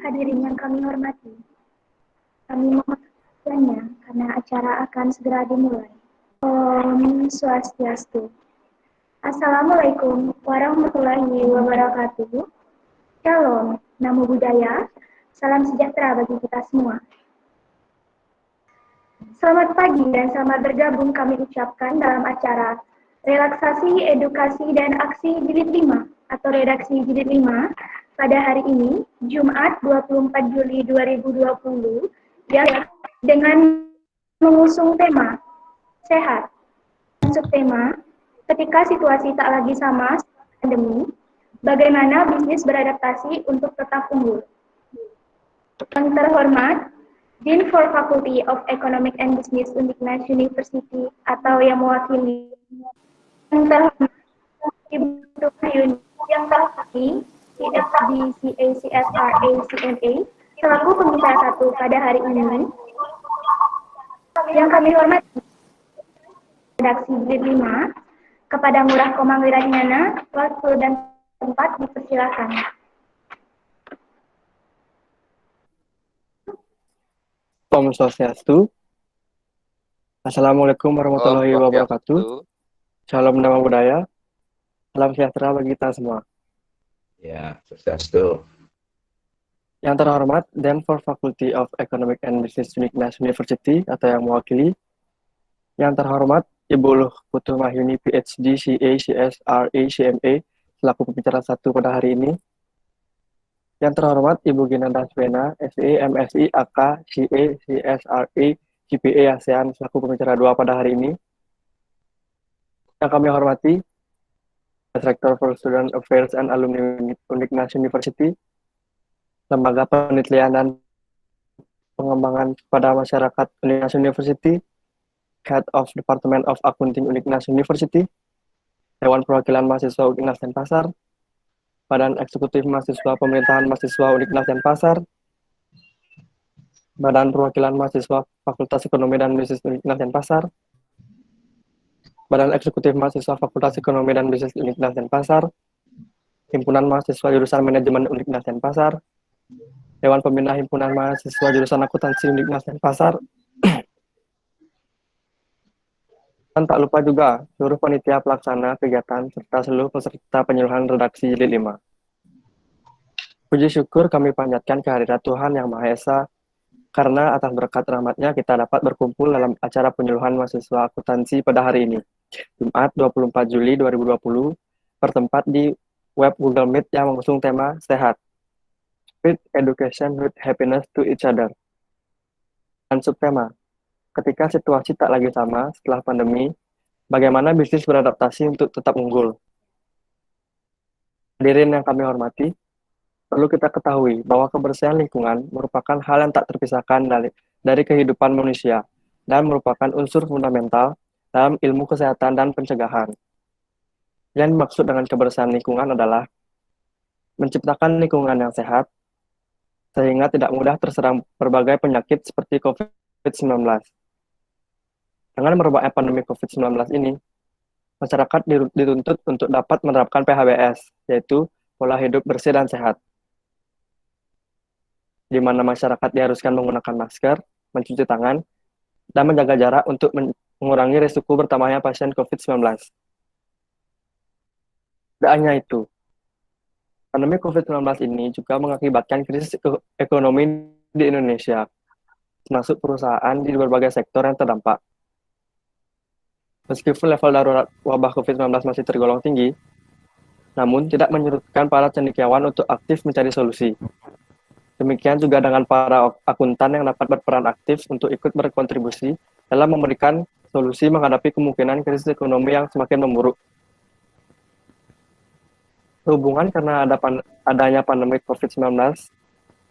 hadirin yang kami hormati. Kami mohon perhatiannya karena acara akan segera dimulai. Om Swastiastu. Assalamualaikum warahmatullahi wabarakatuh. Shalom, Namo Buddhaya, salam sejahtera bagi kita semua. Selamat pagi dan selamat bergabung kami ucapkan dalam acara Relaksasi Edukasi dan Aksi Jilid 5 atau Redaksi Jilid 5 pada hari ini, Jumat 24 Juli 2020, yang dengan mengusung tema Sehat. Masuk tema, ketika situasi tak lagi sama pandemi, bagaimana bisnis beradaptasi untuk tetap unggul. Yang terhormat, Dean for Faculty of Economic and Business Uniknas University atau yang mewakili. Yang terhormat, Ibu Tuyun yang terhormati PhD CACSRA CMA selaku pembicara satu pada hari ini. Yang kami hormati redaksi Jilid 5 kepada Ngurah Komang Wirajnana, waktu dan tempat dipersilakan. Om Swastiastu. Assalamualaikum warahmatullahi wabarakatuh. Salam Namo Buddhaya. Salam sejahtera bagi kita semua. Ya, Swastiastu. Yang terhormat, Dean for Faculty of Economic and Business Uniknas University atau yang mewakili. Yang terhormat, Ibu Luh Putu Mahyuni PhD CA CSRA CMA selaku pembicara satu pada hari ini. Yang terhormat, Ibu Gina Daswena SE MSI AK CA CSRA GPA ASEAN selaku pembicara dua pada hari ini. Yang kami hormati, Director for Student Affairs and Alumni Uniknas University, Lembaga Penelitian dan Pengembangan pada Masyarakat Uniknas University, Head of Department of Accounting Uniknas University, Dewan Perwakilan Mahasiswa Uniknas Denpasar, Badan Eksekutif Mahasiswa Pemerintahan Mahasiswa Uniknas Denpasar, Badan Perwakilan Mahasiswa Fakultas Ekonomi dan Bisnis Uniknas Denpasar, Badan Eksekutif Mahasiswa Fakultas Ekonomi dan Bisnis Uniknas Denpasar, Himpunan Mahasiswa Jurusan Manajemen Uniknas Denpasar, Dewan Pembina Himpunan Mahasiswa Jurusan Akuntansi Uniknas Denpasar, dan tak lupa juga seluruh panitia pelaksana kegiatan serta seluruh peserta penyuluhan redaksi Jilid 5. Puji syukur kami panjatkan kehadirat Tuhan Yang Maha Esa, karena atas berkat rahmat-Nya kita dapat berkumpul dalam acara penyuluhan mahasiswa akuntansi pada hari ini, Jumat 24 Juli 2020, bertempat di web Google Meet yang mengusung tema Sehat, Spread Education with Happiness to Each Other. Dan subtema, ketika situasi tak lagi sama setelah pandemi, bagaimana bisnis beradaptasi untuk tetap unggul. Hadirin yang kami hormati, perlu kita ketahui bahwa kebersihan lingkungan merupakan hal yang tak terpisahkan dari kehidupan manusia dan merupakan unsur fundamental dalam ilmu kesehatan dan pencegahan. Yang dimaksud dengan kebersihan lingkungan adalah menciptakan lingkungan yang sehat sehingga tidak mudah terserang berbagai penyakit seperti COVID-19. Dengan merebaknya pandemi COVID-19 ini, masyarakat dituntut untuk dapat menerapkan PHBS, yaitu pola hidup bersih dan sehat, di mana masyarakat diharuskan menggunakan masker, mencuci tangan, dan menjaga jarak untuk mengurangi risiko bertambahnya pasien COVID-19. Tidak hanya itu, pandemi COVID-19 ini juga mengakibatkan krisis ekonomi di Indonesia, termasuk perusahaan di berbagai sektor yang terdampak. Meskipun level darurat wabah COVID-19 masih tergolong tinggi, namun tidak menyurutkan para cendekiawan untuk aktif mencari solusi. Demikian juga dengan para akuntan yang dapat berperan aktif untuk ikut berkontribusi dalam memberikan solusi menghadapi kemungkinan krisis ekonomi yang semakin memburuk. Sehubungan karena adanya pandemi COVID-19,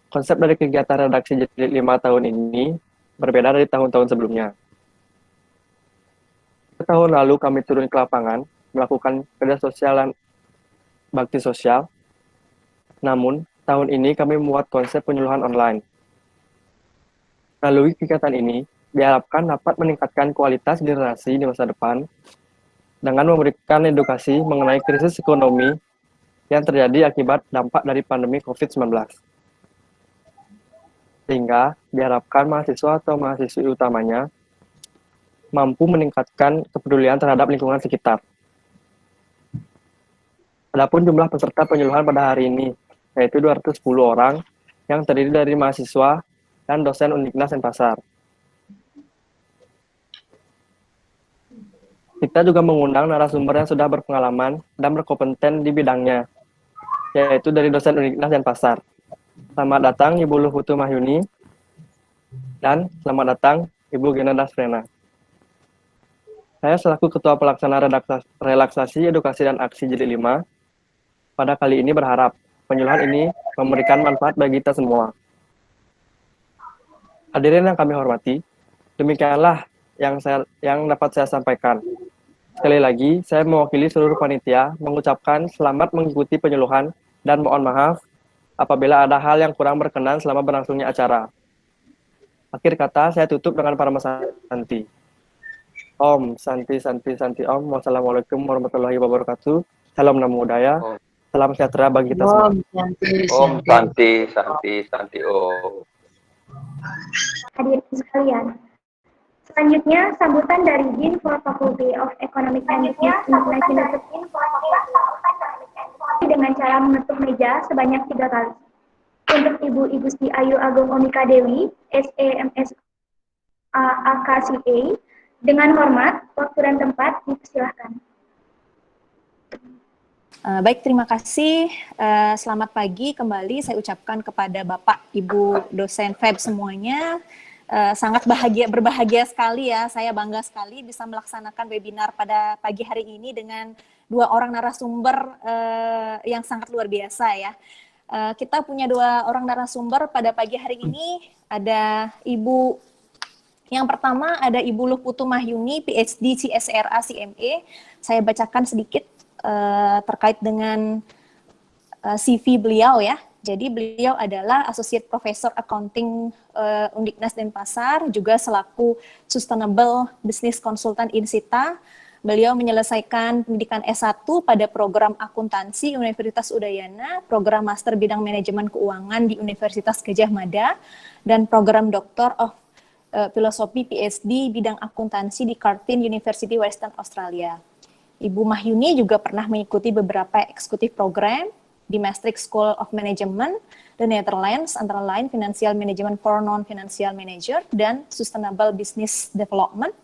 konsep dari kegiatan redaksi Jilid 5 tahun ini berbeda dari tahun-tahun sebelumnya. Tahun lalu kami turun ke lapangan, melakukan kerja sosial dan bakti sosial. Namun, tahun ini kami membuat konsep penyuluhan online. Melalui kegiatan ini, diharapkan dapat meningkatkan kualitas generasi di masa depan dengan memberikan edukasi mengenai krisis ekonomi yang terjadi akibat dampak dari pandemi COVID-19. sehingga diharapkan mahasiswa atau mahasiswi utamanya mampu meningkatkan kepedulian terhadap lingkungan sekitar. Adapun jumlah peserta penyuluhan pada hari ini, yaitu 210 orang yang terdiri dari mahasiswa dan dosen Uniknas Denpasar. Kita juga mengundang narasumber yang sudah berpengalaman dan berkompeten di bidangnya, yaitu dari dosen Uniknas Denpasar. Selamat datang Ibu Luhputu Mahyuni, dan selamat datang Ibu Gina Dasprena. Saya selaku Ketua Pelaksana Relaksasi Edukasi dan Aksi Jilid 5, pada kali ini berharap penyuluhan ini memberikan manfaat bagi kita semua. Hadirin yang kami hormati, demikianlah yang dapat saya sampaikan. Sekali lagi, saya mewakili seluruh panitia mengucapkan selamat mengikuti penyuluhan dan mohon maaf apabila ada hal yang kurang berkenan selama berlangsungnya acara. Akhir kata, saya tutup dengan Parama Santi. Om, Santi, Santi, Santi, Om. Wassalamualaikum warahmatullahi wabarakatuh. Salam Namo Buddhaya. Salam sejahtera bagi kita semua. Om Santi, Santi, Santi, Om. Hadirin sekalian, selanjutnya sambutan dari Dean for Faculty of Economic and Business International dengan cara mengetuk meja sebanyak 3 kali. Untuk Ibu Sri Ayu Agung Omika Dewi, SEMS AKCA, dengan hormat, waktu dan tempat dipersilahkan. Baik, terima kasih. Selamat pagi kembali saya ucapkan kepada Bapak, Ibu, dosen FEB semuanya. Sangat berbahagia sekali ya, saya bangga sekali bisa melaksanakan webinar pada pagi hari ini dengan 2 orang narasumber yang sangat luar biasa ya. Kita punya 2 orang narasumber pada pagi hari ini, ada yang pertama ada Ibu Luhputu Mahyuni, PhD CSRA CMA. Saya bacakan sedikit terkait dengan CV beliau ya. Jadi beliau adalah Associate Professor Accounting Undiknas Denpasar, juga selaku Sustainable Business Consultant INSITA. Beliau menyelesaikan pendidikan S1 pada program akuntansi Universitas Udayana, program master bidang manajemen keuangan di Universitas Gadjah Mada, dan program Doctor of Philosophy PhD bidang akuntansi di Curtin University Western Australia. Ibu Mahyuni juga pernah mengikuti beberapa eksekutif program di Maastricht School of Management, The Netherlands, antara lain Financial Management for Non-Financial Manager dan Sustainable Business Development.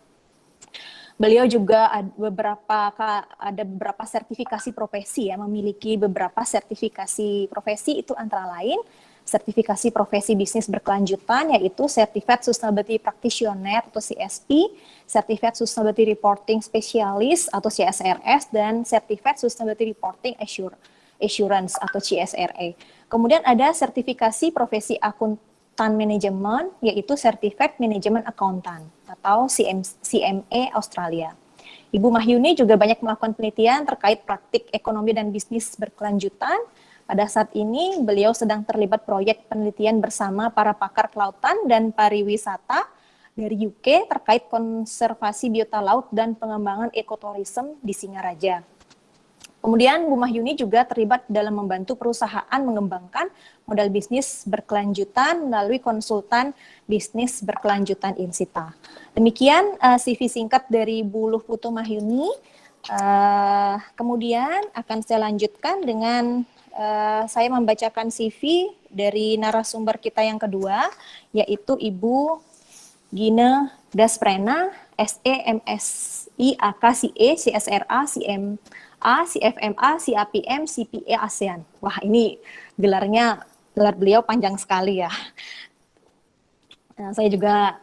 Beliau juga ada beberapa sertifikasi profesi ya, memiliki beberapa sertifikasi profesi, itu antara lain sertifikasi profesi bisnis berkelanjutan, yaitu Certified Sustainability Practitioner atau CSP, Certified Sustainability Reporting Specialist atau CSRS, dan Certified Sustainability Reporting Assurance atau CSRA. Kemudian ada sertifikasi profesi akuntan manajemen, yaitu Certified Management Accountant atau CMA Australia. Ibu Mahyuni juga banyak melakukan penelitian terkait praktik ekonomi dan bisnis berkelanjutan. Pada saat ini, beliau sedang terlibat proyek penelitian bersama para pakar kelautan dan pariwisata dari UK terkait konservasi biota laut dan pengembangan ekoturism di Singaraja. Kemudian Bu Mahyuni juga terlibat dalam membantu perusahaan mengembangkan modal bisnis berkelanjutan melalui konsultan bisnis berkelanjutan INSITA. Demikian CV singkat dari Bu Luhputu Mahyuni. Kemudian akan saya lanjutkan dengan saya membacakan CV dari narasumber kita yang kedua, yaitu Ibu Gina Dasprena, SEMSI AKCA, CSRA, CMA, CFMA, CAPM, CPA ASEAN. Wah, ini gelar beliau panjang sekali ya. Saya juga,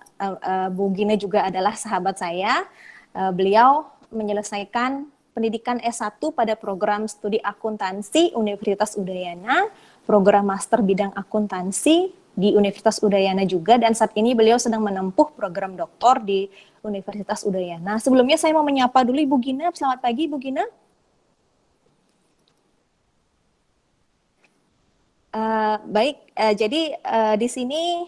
Bu Gina juga adalah sahabat saya. Beliau menyelesaikan pendidikan S1 pada program studi akuntansi Universitas Udayana, program master bidang akuntansi di Universitas Udayana juga, dan saat ini beliau sedang menempuh program doktor di Universitas Udayana. Sebelumnya saya mau menyapa dulu Ibu Gina. Selamat pagi Ibu Gina. Jadi di sini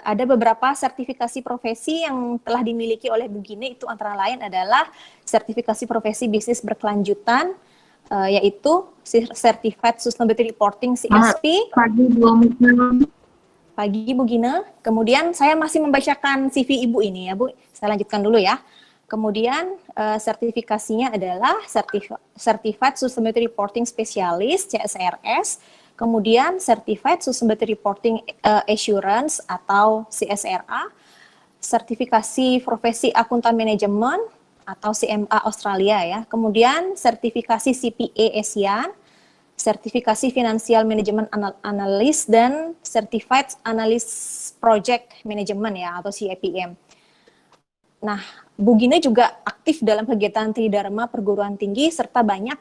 ada beberapa sertifikasi profesi yang telah dimiliki oleh Bu Gina, itu antara lain adalah sertifikasi profesi bisnis berkelanjutan, yaitu Certified Sustainability Reporting CSP. pagi Bu Gina. Kemudian saya masih membacakan CV Ibu ini ya Bu. Saya lanjutkan dulu ya. Kemudian sertifikasinya adalah Certified Sustainability Reporting Specialist CSRS. Kemudian Certified Sustainability Reporting Assurance atau CSRA. Sertifikasi Profesi Akuntan Manajemen atau CMA Australia ya. Kemudian sertifikasi CPA ASEAN, sertifikasi Financial Management Analyst dan Certified Analyst Project Management ya atau CIPM. Nah, Bu Gina juga aktif dalam kegiatan Tridharma perguruan tinggi serta banyak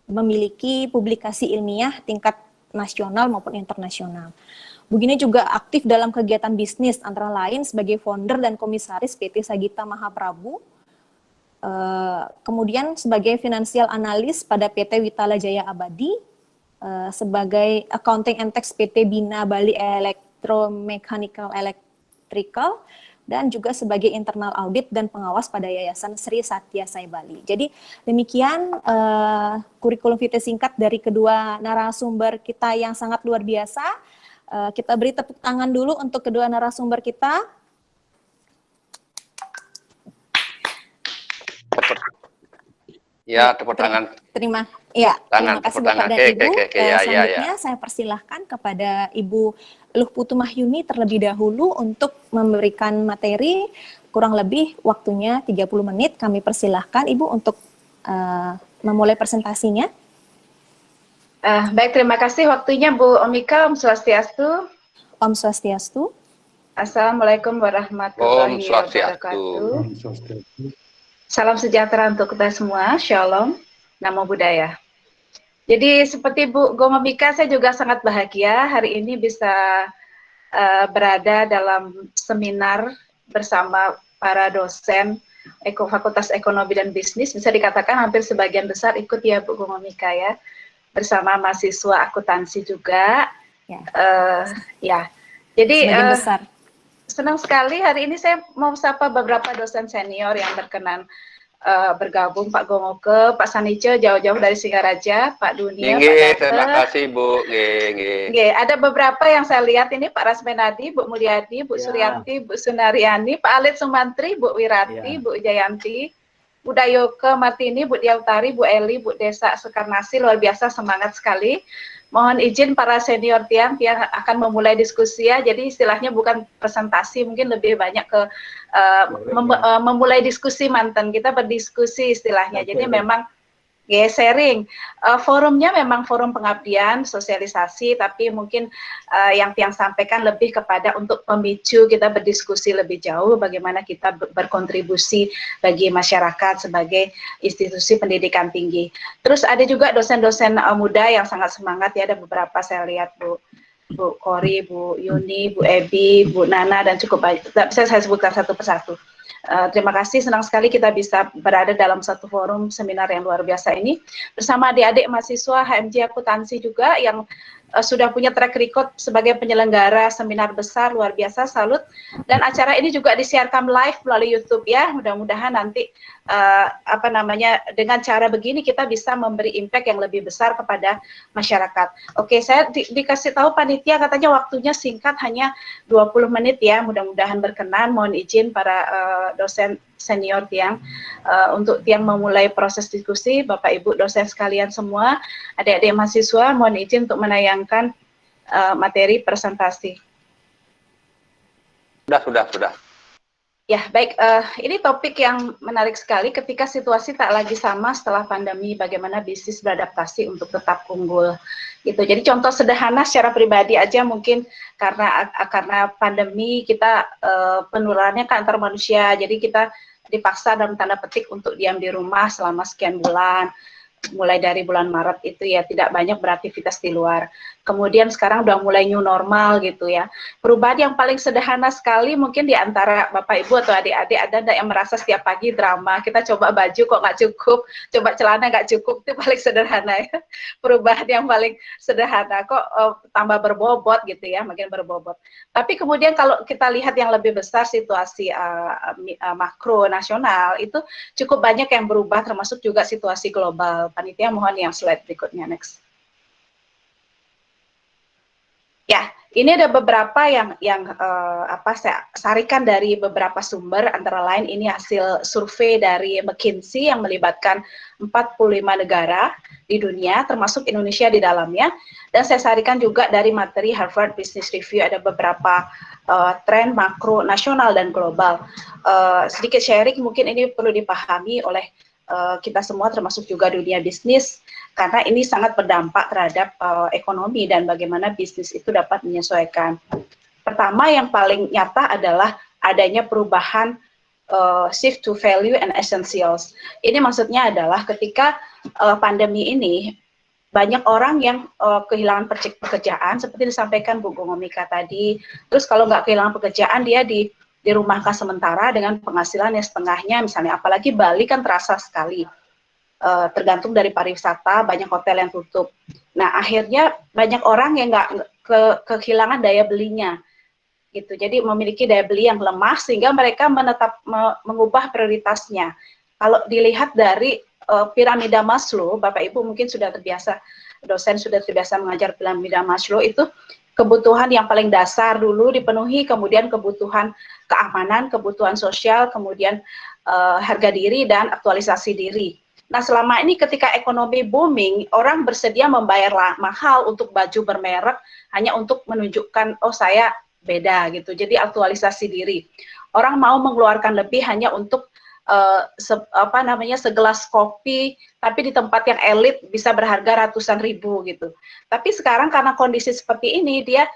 memiliki publikasi ilmiah tingkat nasional maupun internasional. Bu Gina juga aktif dalam kegiatan bisnis antara lain sebagai founder dan komisaris PT Sagita Mahaprabu, kemudian sebagai financial analyst pada PT Witala Jaya Abadi, sebagai accounting and tax PT Bina Bali Electromechanical Electrical, dan juga sebagai internal audit dan pengawas pada Yayasan Sri Satya Sai Bali. Jadi demikian kurikulum vitae singkat dari kedua narasumber kita yang sangat luar biasa. Kita beri tepuk tangan dulu untuk kedua narasumber kita. Ya, tepuk tangan. Terima kasih Bapak dan Ibu. Selanjutnya saya persilahkan kepada Ibu Luh Putu Mahyuni terlebih dahulu untuk memberikan materi, kurang lebih waktunya 30 menit. Kami persilahkan Ibu untuk memulai presentasinya. Baik, terima kasih waktunya Bu Omika. Om Swastiastu. Om Swastiastu. Assalamualaikum warahmatullahi wabarakatuh. Salam sejahtera untuk kita semua. Shalom. Namo Buddhaya. Jadi seperti Bu Gomika, saya juga sangat bahagia hari ini bisa berada dalam seminar bersama para dosen Fakultas Ekonomi dan Bisnis. Bisa dikatakan hampir sebagian besar ikut ya Bu Gomika ya. Bersama mahasiswa akuntansi juga. Jadi senang sekali hari ini saya mau sapa beberapa dosen senior yang berkenan bergabung, Pak Gomoke, Pak Sanice jauh-jauh dari Singaraja, Pak Dunia, Pak Dante. Terima kasih Bu. Ada beberapa yang saya lihat ini Pak Rasmenadi, Bu Mulyadi, Bu Suryanti, Bu Sunaryani, Pak Alit Sumantri, Bu Wirati, Bu Jayanti, Bu Dayoke Martini, Bu Diautari, Bu Eli, Bu Desa Sekarnasi, luar biasa semangat sekali. Mohon izin para senior tiang akan memulai diskusi ya, jadi istilahnya bukan presentasi, mungkin lebih banyak ke memulai diskusi mantan, kita berdiskusi istilahnya, jadi memang sharing. Forumnya memang forum pengabdian, sosialisasi, tapi mungkin yang tiang sampaikan lebih kepada untuk memicu kita berdiskusi lebih jauh bagaimana kita berkontribusi bagi masyarakat sebagai institusi pendidikan tinggi. Terus ada juga dosen-dosen muda yang sangat semangat ya, ada beberapa saya lihat Bu Kori, Bu Yuni, Bu Ebi, Bu Nana, dan cukup banyak, bisa saya sebutkan satu persatu. Terima kasih, senang sekali kita bisa berada dalam satu forum seminar yang luar biasa ini bersama adik-adik mahasiswa HMJ Akuntansi juga yang sudah punya track record sebagai penyelenggara seminar besar, luar biasa, salut. Dan acara ini juga disiarkan live melalui YouTube ya, mudah-mudahan nanti dengan cara begini kita bisa memberi impact yang lebih besar kepada masyarakat. Oke, saya dikasih tahu panitia katanya waktunya singkat, hanya 20 menit ya, mudah-mudahan berkenan. Mohon izin para dosen senior tiang untuk tiang memulai proses diskusi. Bapak Ibu dosen sekalian semua, adik-adik mahasiswa, mohon izin untuk menayangkan materi presentasi. Sudah. Ya, baik. Ini topik yang menarik sekali ketika situasi tak lagi sama setelah pandemi, bagaimana bisnis beradaptasi untuk tetap unggul. Gitu. Jadi contoh sederhana secara pribadi aja mungkin karena pandemi kita penularannya ke antar manusia, jadi kita dipaksa dalam tanda petik untuk diam di rumah selama sekian bulan. Mulai dari bulan Maret itu ya tidak banyak beraktivitas di luar. Kemudian sekarang udah mulai new normal gitu ya. Perubahan yang paling sederhana sekali mungkin di antara Bapak Ibu atau adik-adik ada yang merasa setiap pagi drama, kita coba baju kok nggak cukup, coba celana nggak cukup, itu paling sederhana ya. Perubahan yang paling sederhana kok tambah berbobot gitu ya, makin berbobot. Tapi kemudian kalau kita lihat yang lebih besar situasi makro nasional itu cukup banyak yang berubah termasuk juga situasi global. Panitia mohon yang slide berikutnya, next. Ya, Ini ada beberapa yang saya sarikan dari beberapa sumber, antara lain ini hasil survei dari McKinsey yang melibatkan 45 negara di dunia, termasuk Indonesia di dalamnya. Dan saya sarikan juga dari materi Harvard Business Review, ada beberapa tren makro nasional dan global. Sedikit sharing, mungkin ini perlu dipahami oleh kita semua, termasuk juga dunia bisnis, karena ini sangat berdampak terhadap ekonomi dan bagaimana bisnis itu dapat menyesuaikan. Pertama, yang paling nyata adalah adanya perubahan shift to value and essentials. Ini maksudnya adalah ketika pandemi ini, banyak orang yang kehilangan pekerjaan, seperti disampaikan Bu Gongomika tadi. Terus kalau nggak kehilangan pekerjaan, dia dirumahkan sementara dengan penghasilan yang setengahnya, misalnya. Apalagi Bali kan terasa sekali, tergantung dari pariwisata, banyak hotel yang tutup. Nah, akhirnya banyak orang yang nggak kehilangan daya belinya, gitu. Jadi memiliki daya beli yang lemah, sehingga mereka mengubah prioritasnya. Kalau dilihat dari piramida Maslow, Bapak Ibu mungkin sudah terbiasa, dosen sudah terbiasa mengajar piramida Maslow, itu kebutuhan yang paling dasar dulu dipenuhi, kemudian kebutuhan keamanan, kebutuhan sosial, kemudian harga diri dan aktualisasi diri. Nah, selama ini ketika ekonomi booming, orang bersedia membayar mahal untuk baju bermerek hanya untuk menunjukkan, oh saya beda gitu. Jadi aktualisasi diri. Orang mau mengeluarkan lebih hanya untuk segelas kopi, tapi di tempat yang elit bisa berharga ratusan ribu gitu. Tapi sekarang karena kondisi seperti ini, dia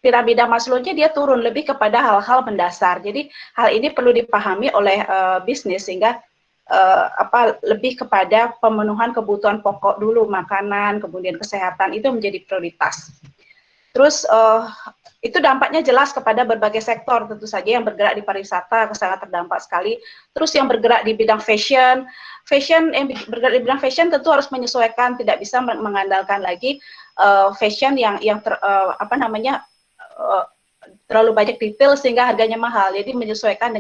piramida Maslow-nya dia turun lebih kepada hal-hal mendasar. Jadi hal ini perlu dipahami oleh bisnis, sehingga lebih kepada pemenuhan kebutuhan pokok dulu, makanan, kemudian kesehatan, itu menjadi prioritas. Terus itu dampaknya jelas kepada berbagai sektor, tentu saja yang bergerak di pariwisata sangat terdampak sekali. Terus yang bergerak di bidang fashion yang bergerak di bidang fashion tentu harus menyesuaikan, tidak bisa mengandalkan lagi fashion yang terlalu banyak detail sehingga harganya mahal. Jadi menyesuaikan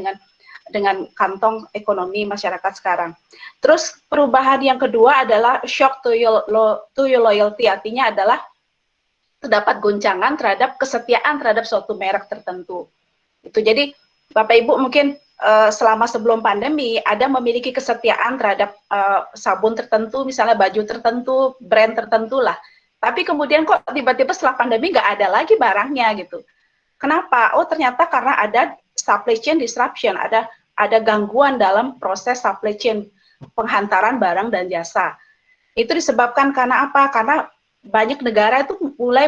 dengan kantong ekonomi masyarakat sekarang. Terus perubahan yang kedua adalah shock to your loyalty, artinya adalah terdapat goncangan terhadap kesetiaan terhadap suatu merek tertentu. Itu jadi Bapak Ibu mungkin selama sebelum pandemi ada memiliki kesetiaan terhadap sabun tertentu, misalnya baju tertentu, brand tertentu lah. Tapi kemudian kok tiba-tiba setelah pandemi nggak ada lagi barangnya gitu. Kenapa? Oh ternyata karena ada supply chain disruption, ada gangguan dalam proses supply chain penghantaran barang dan jasa. Itu disebabkan karena apa? Karena banyak negara itu mulai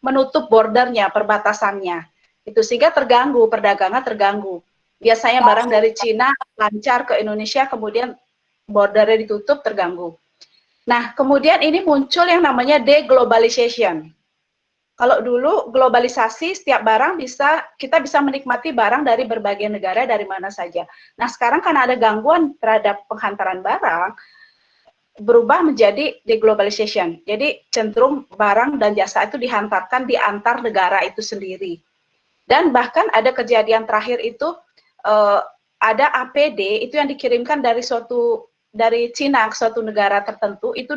menutup bordernya, perbatasannya. Itu sehingga terganggu, perdagangan terganggu. Biasanya barang dari Cina lancar ke Indonesia, kemudian bordernya ditutup, terganggu. Nah, kemudian ini muncul yang namanya deglobalization. Kalau dulu globalisasi, setiap barang kita bisa menikmati barang dari berbagai negara, dari mana saja. Nah, sekarang karena ada gangguan terhadap penghantaran barang, berubah menjadi deglobalization. Jadi cenderung barang dan jasa itu dihantarkan di antar negara itu sendiri. Dan bahkan ada kejadian terakhir itu ada APD itu yang dikirimkan dari Cina ke suatu negara tertentu, itu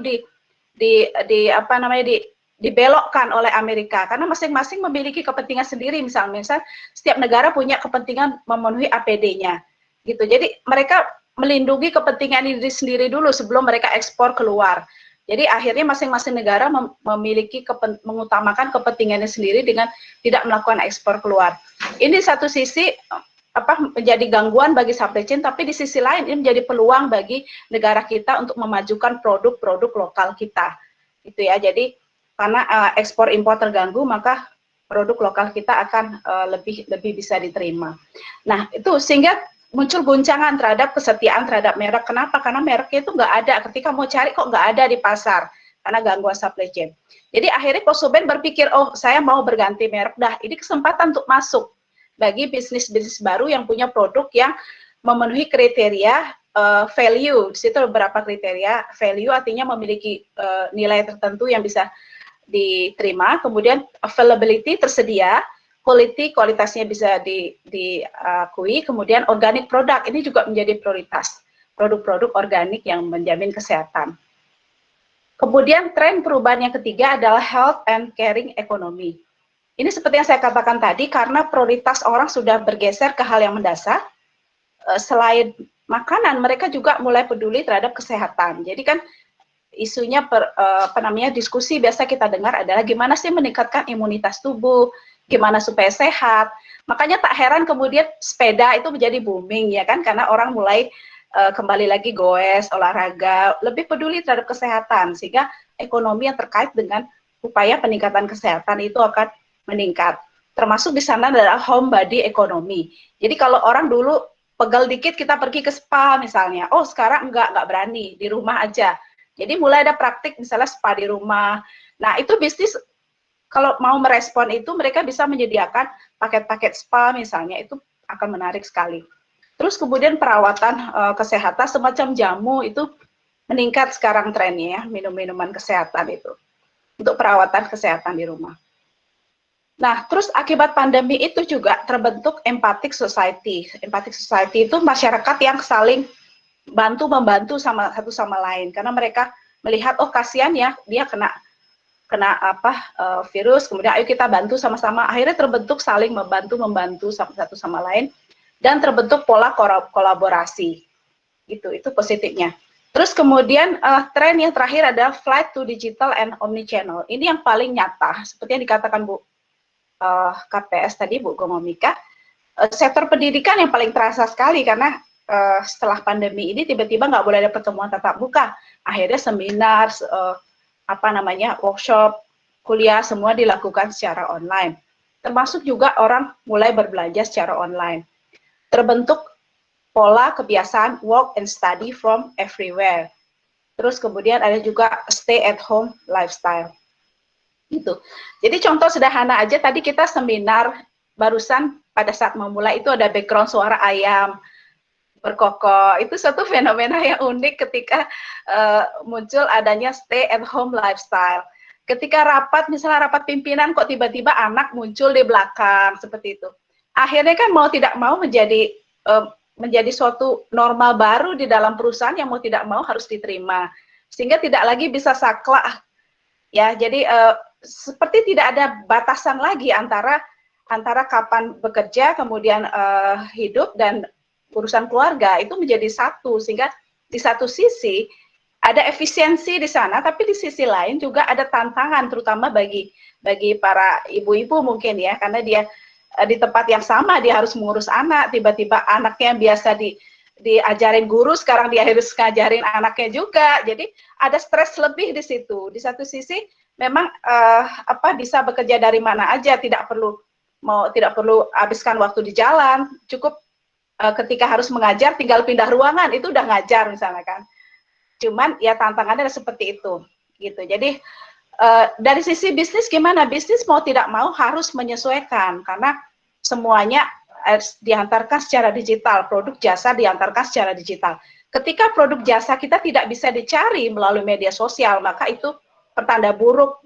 dibelokkan oleh Amerika karena masing-masing memiliki kepentingan sendiri. Misalnya setiap negara punya kepentingan memenuhi APD-nya gitu. Jadi mereka melindungi kepentingan diri sendiri dulu sebelum mereka ekspor keluar. Jadi akhirnya masing-masing negara mengutamakan kepentingannya sendiri dengan tidak melakukan ekspor keluar. Ini satu sisi menjadi gangguan bagi supply chain, tapi di sisi lain ini menjadi peluang bagi negara kita untuk memajukan produk-produk lokal kita. Gitu ya. Jadi karena ekspor impor terganggu, maka produk lokal kita akan lebih bisa diterima. Nah, itu sehingga muncul guncangan terhadap kesetiaan terhadap merek. Kenapa? Karena mereknya itu nggak ada. Ketika mau cari kok nggak ada di pasar karena gangguan supply chain. Jadi akhirnya konsumen berpikir, oh saya mau berganti merek. Dah, ini kesempatan untuk masuk bagi bisnis-bisnis baru yang punya produk yang memenuhi kriteria value. Di situ beberapa kriteria. Value artinya memiliki nilai tertentu yang bisa diterima. Kemudian availability, tersedia. Quality, kualitasnya bisa diakui, kemudian organic product, ini juga menjadi prioritas, produk-produk organik yang menjamin kesehatan. Kemudian tren perubahan yang ketiga adalah health and caring economy. Ini seperti yang saya katakan tadi, karena prioritas orang sudah bergeser ke hal yang mendasar. Selain makanan, mereka juga mulai peduli terhadap kesehatan. Jadi kan isunya diskusi biasa kita dengar adalah gimana sih meningkatkan imunitas tubuh, gimana supaya sehat. Makanya tak heran kemudian sepeda itu menjadi booming ya kan, karena orang mulai kembali lagi goes, olahraga, lebih peduli terhadap kesehatan, sehingga ekonomi yang terkait dengan upaya peningkatan kesehatan itu akan meningkat. Termasuk di sana adalah home body economy. Jadi kalau orang dulu pegel dikit kita pergi ke spa misalnya, oh sekarang enggak berani, di rumah aja. Jadi mulai ada praktik misalnya spa di rumah. Nah itu bisnis kalau mau merespon itu mereka bisa menyediakan paket-paket spa misalnya, itu akan menarik sekali. Terus kemudian perawatan kesehatan semacam jamu itu meningkat sekarang trennya ya, minum-minuman kesehatan itu untuk perawatan kesehatan di rumah. Nah, terus akibat pandemi itu juga terbentuk empathic society. Empathic society itu masyarakat yang saling bantu-membantu sama satu sama lain, karena mereka melihat oh kasihan ya dia kena virus, kemudian ayo kita bantu sama-sama. Akhirnya terbentuk saling membantu satu sama lain. Dan terbentuk pola kolaborasi, itu positifnya. Terus kemudian tren yang terakhir adalah flight to digital and omnichannel. Ini yang paling nyata, seperti yang dikatakan Bu KPS tadi, Bu Gomomika. Sektor pendidikan yang paling terasa sekali karena setelah pandemi ini tiba-tiba nggak boleh ada pertemuan tatap muka. Akhirnya seminar, workshop, kuliah semua dilakukan secara online. Termasuk juga orang mulai berbelanja secara online. Terbentuk pola kebiasaan work and study from everywhere. Terus kemudian ada juga stay at home lifestyle. Gitu. Jadi contoh sederhana aja, tadi kita seminar barusan pada saat memulai itu ada background suara ayam berkokok. Itu suatu fenomena yang unik ketika muncul adanya stay at home lifestyle. Ketika rapat, misalnya rapat pimpinan, kok tiba-tiba anak muncul di belakang seperti itu. Akhirnya kan mau tidak mau menjadi suatu normal baru di dalam perusahaan yang mau tidak mau harus diterima, sehingga tidak lagi bisa saklek ya. Jadi seperti tidak ada batasan lagi antara kapan bekerja kemudian hidup dan urusan keluarga, itu menjadi satu, sehingga di satu sisi ada efisiensi di sana, tapi di sisi lain juga ada tantangan, terutama bagi para ibu-ibu mungkin ya, karena dia di tempat yang sama dia harus mengurus anak, tiba-tiba anaknya yang biasa diajarin guru sekarang dia harus ngajarin anaknya juga, jadi ada stres lebih di situ. Di satu sisi memang bisa bekerja dari mana aja, tidak perlu habiskan waktu di jalan, cukup ketika harus mengajar tinggal pindah ruangan, itu udah ngajar misalnya kan. Cuman ya tantangannya seperti itu gitu. Jadi dari sisi bisnis gimana? Bisnis mau tidak mau harus menyesuaikan, karena semuanya harus diantarkan secara digital, produk jasa diantarkan secara digital. Ketika produk jasa kita tidak bisa dicari melalui media sosial, maka itu pertanda buruk,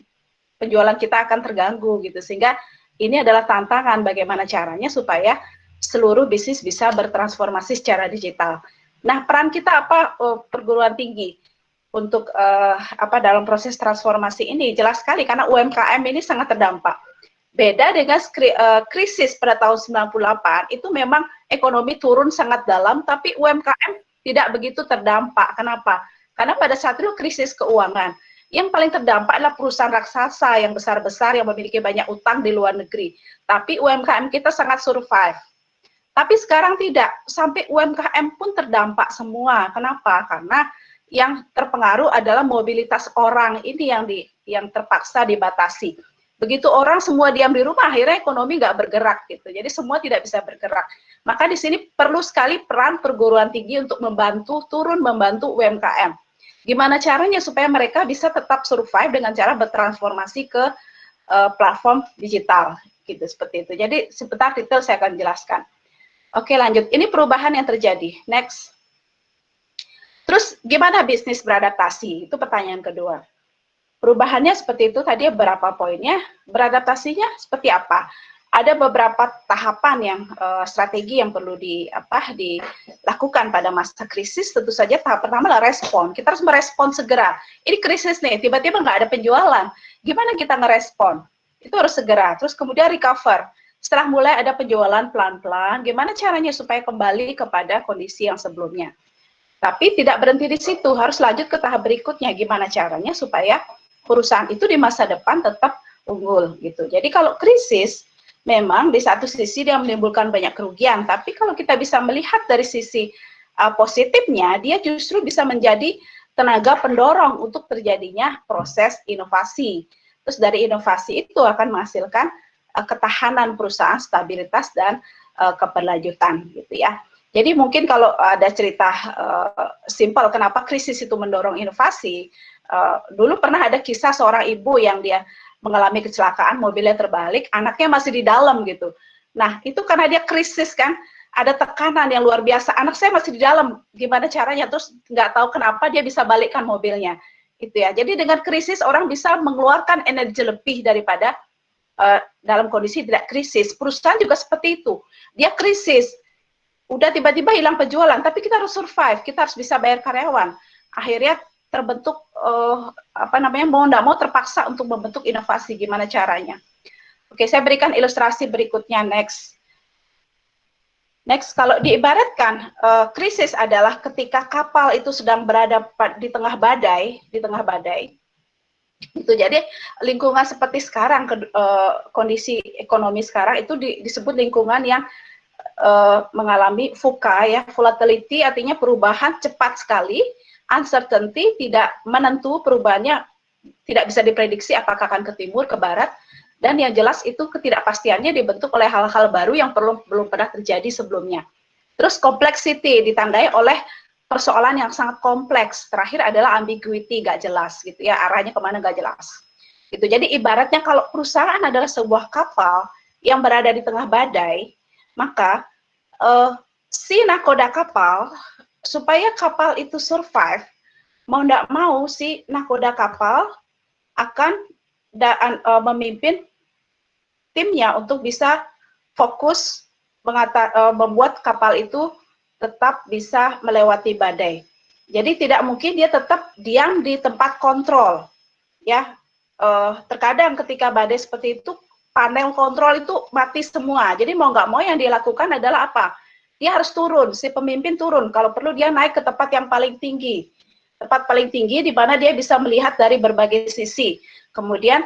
penjualan kita akan terganggu gitu. Sehingga ini adalah tantangan bagaimana caranya supaya seluruh bisnis bisa bertransformasi secara digital. Nah, peran kita apa perguruan tinggi untuk dalam proses transformasi ini? Jelas sekali karena UMKM ini sangat terdampak. Beda dengan krisis pada tahun 98, itu memang ekonomi turun sangat dalam, tapi UMKM tidak begitu terdampak. Kenapa? Karena pada saat itu krisis keuangan. Yang paling terdampak adalah perusahaan raksasa yang besar-besar yang memiliki banyak utang di luar negeri. Tapi UMKM kita sangat survive. Tapi sekarang tidak, sampai UMKM pun terdampak semua. Kenapa? Karena yang terpengaruh adalah mobilitas orang ini yang terpaksa dibatasi. Begitu orang semua diam di rumah, akhirnya ekonomi nggak bergerak gitu. Jadi semua tidak bisa bergerak. Maka di sini perlu sekali peran perguruan tinggi untuk turun membantu UMKM. Gimana caranya supaya mereka bisa tetap survive dengan cara bertransformasi ke platform digital gitu, seperti itu. Jadi sebentar detail saya akan jelaskan. Oke, lanjut. Ini perubahan yang terjadi. Next. Terus gimana bisnis beradaptasi? Itu pertanyaan kedua. Perubahannya seperti itu tadi, berapa poinnya? Beradaptasinya seperti apa? ada beberapa tahapan yang strategi yang perlu dilakukan pada masa krisis. Tentu saja tahap pertama adalah respon. Kita harus merespon segera. Ini krisis nih, tiba-tiba nggak ada penjualan. Gimana kita ngerespon? Itu harus segera. Terus kemudian recover. Setelah mulai ada penjualan pelan-pelan, gimana caranya supaya kembali kepada kondisi yang sebelumnya. Tapi tidak berhenti di situ, harus lanjut ke tahap berikutnya. Gimana caranya supaya perusahaan itu di masa depan tetap unggul gitu. Jadi kalau krisis, memang di satu sisi dia menimbulkan banyak kerugian, tapi kalau kita bisa melihat dari sisi positifnya, dia justru bisa menjadi tenaga pendorong untuk terjadinya proses inovasi. Terus dari inovasi itu akan menghasilkan ketahanan perusahaan, stabilitas dan keberlanjutan gitu ya. Jadi mungkin kalau ada cerita simpel kenapa krisis itu mendorong inovasi, dulu pernah ada kisah seorang ibu yang dia mengalami kecelakaan, mobilnya terbalik, anaknya masih di dalam gitu. Nah, itu karena dia krisis kan, ada tekanan yang luar biasa, anak saya masih di dalam, gimana caranya, terus nggak tahu kenapa dia bisa balikkan mobilnya. Itu ya. Jadi dengan krisis, orang bisa mengeluarkan energi lebih daripada dalam kondisi tidak krisis. Perusahaan juga seperti itu. Dia krisis, udah tiba-tiba hilang penjualan, tapi kita harus survive, kita harus bisa bayar karyawan. Akhirnya terbentuk mau nggak mau terpaksa untuk membentuk inovasi. Gimana caranya? Oke, saya berikan ilustrasi berikutnya. Next, kalau diibaratkan krisis adalah ketika kapal itu sedang berada di tengah badai, itu jadi lingkungan seperti sekarang, kondisi ekonomi sekarang itu disebut lingkungan yang mengalami VUCA ya, volatility artinya perubahan cepat sekali. Uncertainty, tidak menentu, perubahannya tidak bisa diprediksi apakah akan ke timur, ke barat, dan yang jelas itu ketidakpastiannya dibentuk oleh hal-hal baru yang belum pernah terjadi sebelumnya. Terus complexity ditandai oleh persoalan yang sangat kompleks. Terakhir adalah ambiguity, nggak jelas gitu ya, arahnya kemana nggak jelas. Gitu. Jadi ibaratnya kalau perusahaan adalah sebuah kapal yang berada di tengah badai, maka si nakoda kapal, supaya kapal itu survive, mau nggak mau si nakoda kapal akan memimpin timnya untuk bisa fokus membuat kapal itu tetap bisa melewati badai. Jadi tidak mungkin dia tetap diam di tempat kontrol. Ya, terkadang ketika badai seperti itu, panel kontrol itu mati semua. Jadi mau nggak mau yang dilakukan adalah apa? Dia harus turun, si pemimpin turun. Kalau perlu dia naik ke tempat yang paling tinggi. Tempat paling tinggi di mana dia bisa melihat dari berbagai sisi. Kemudian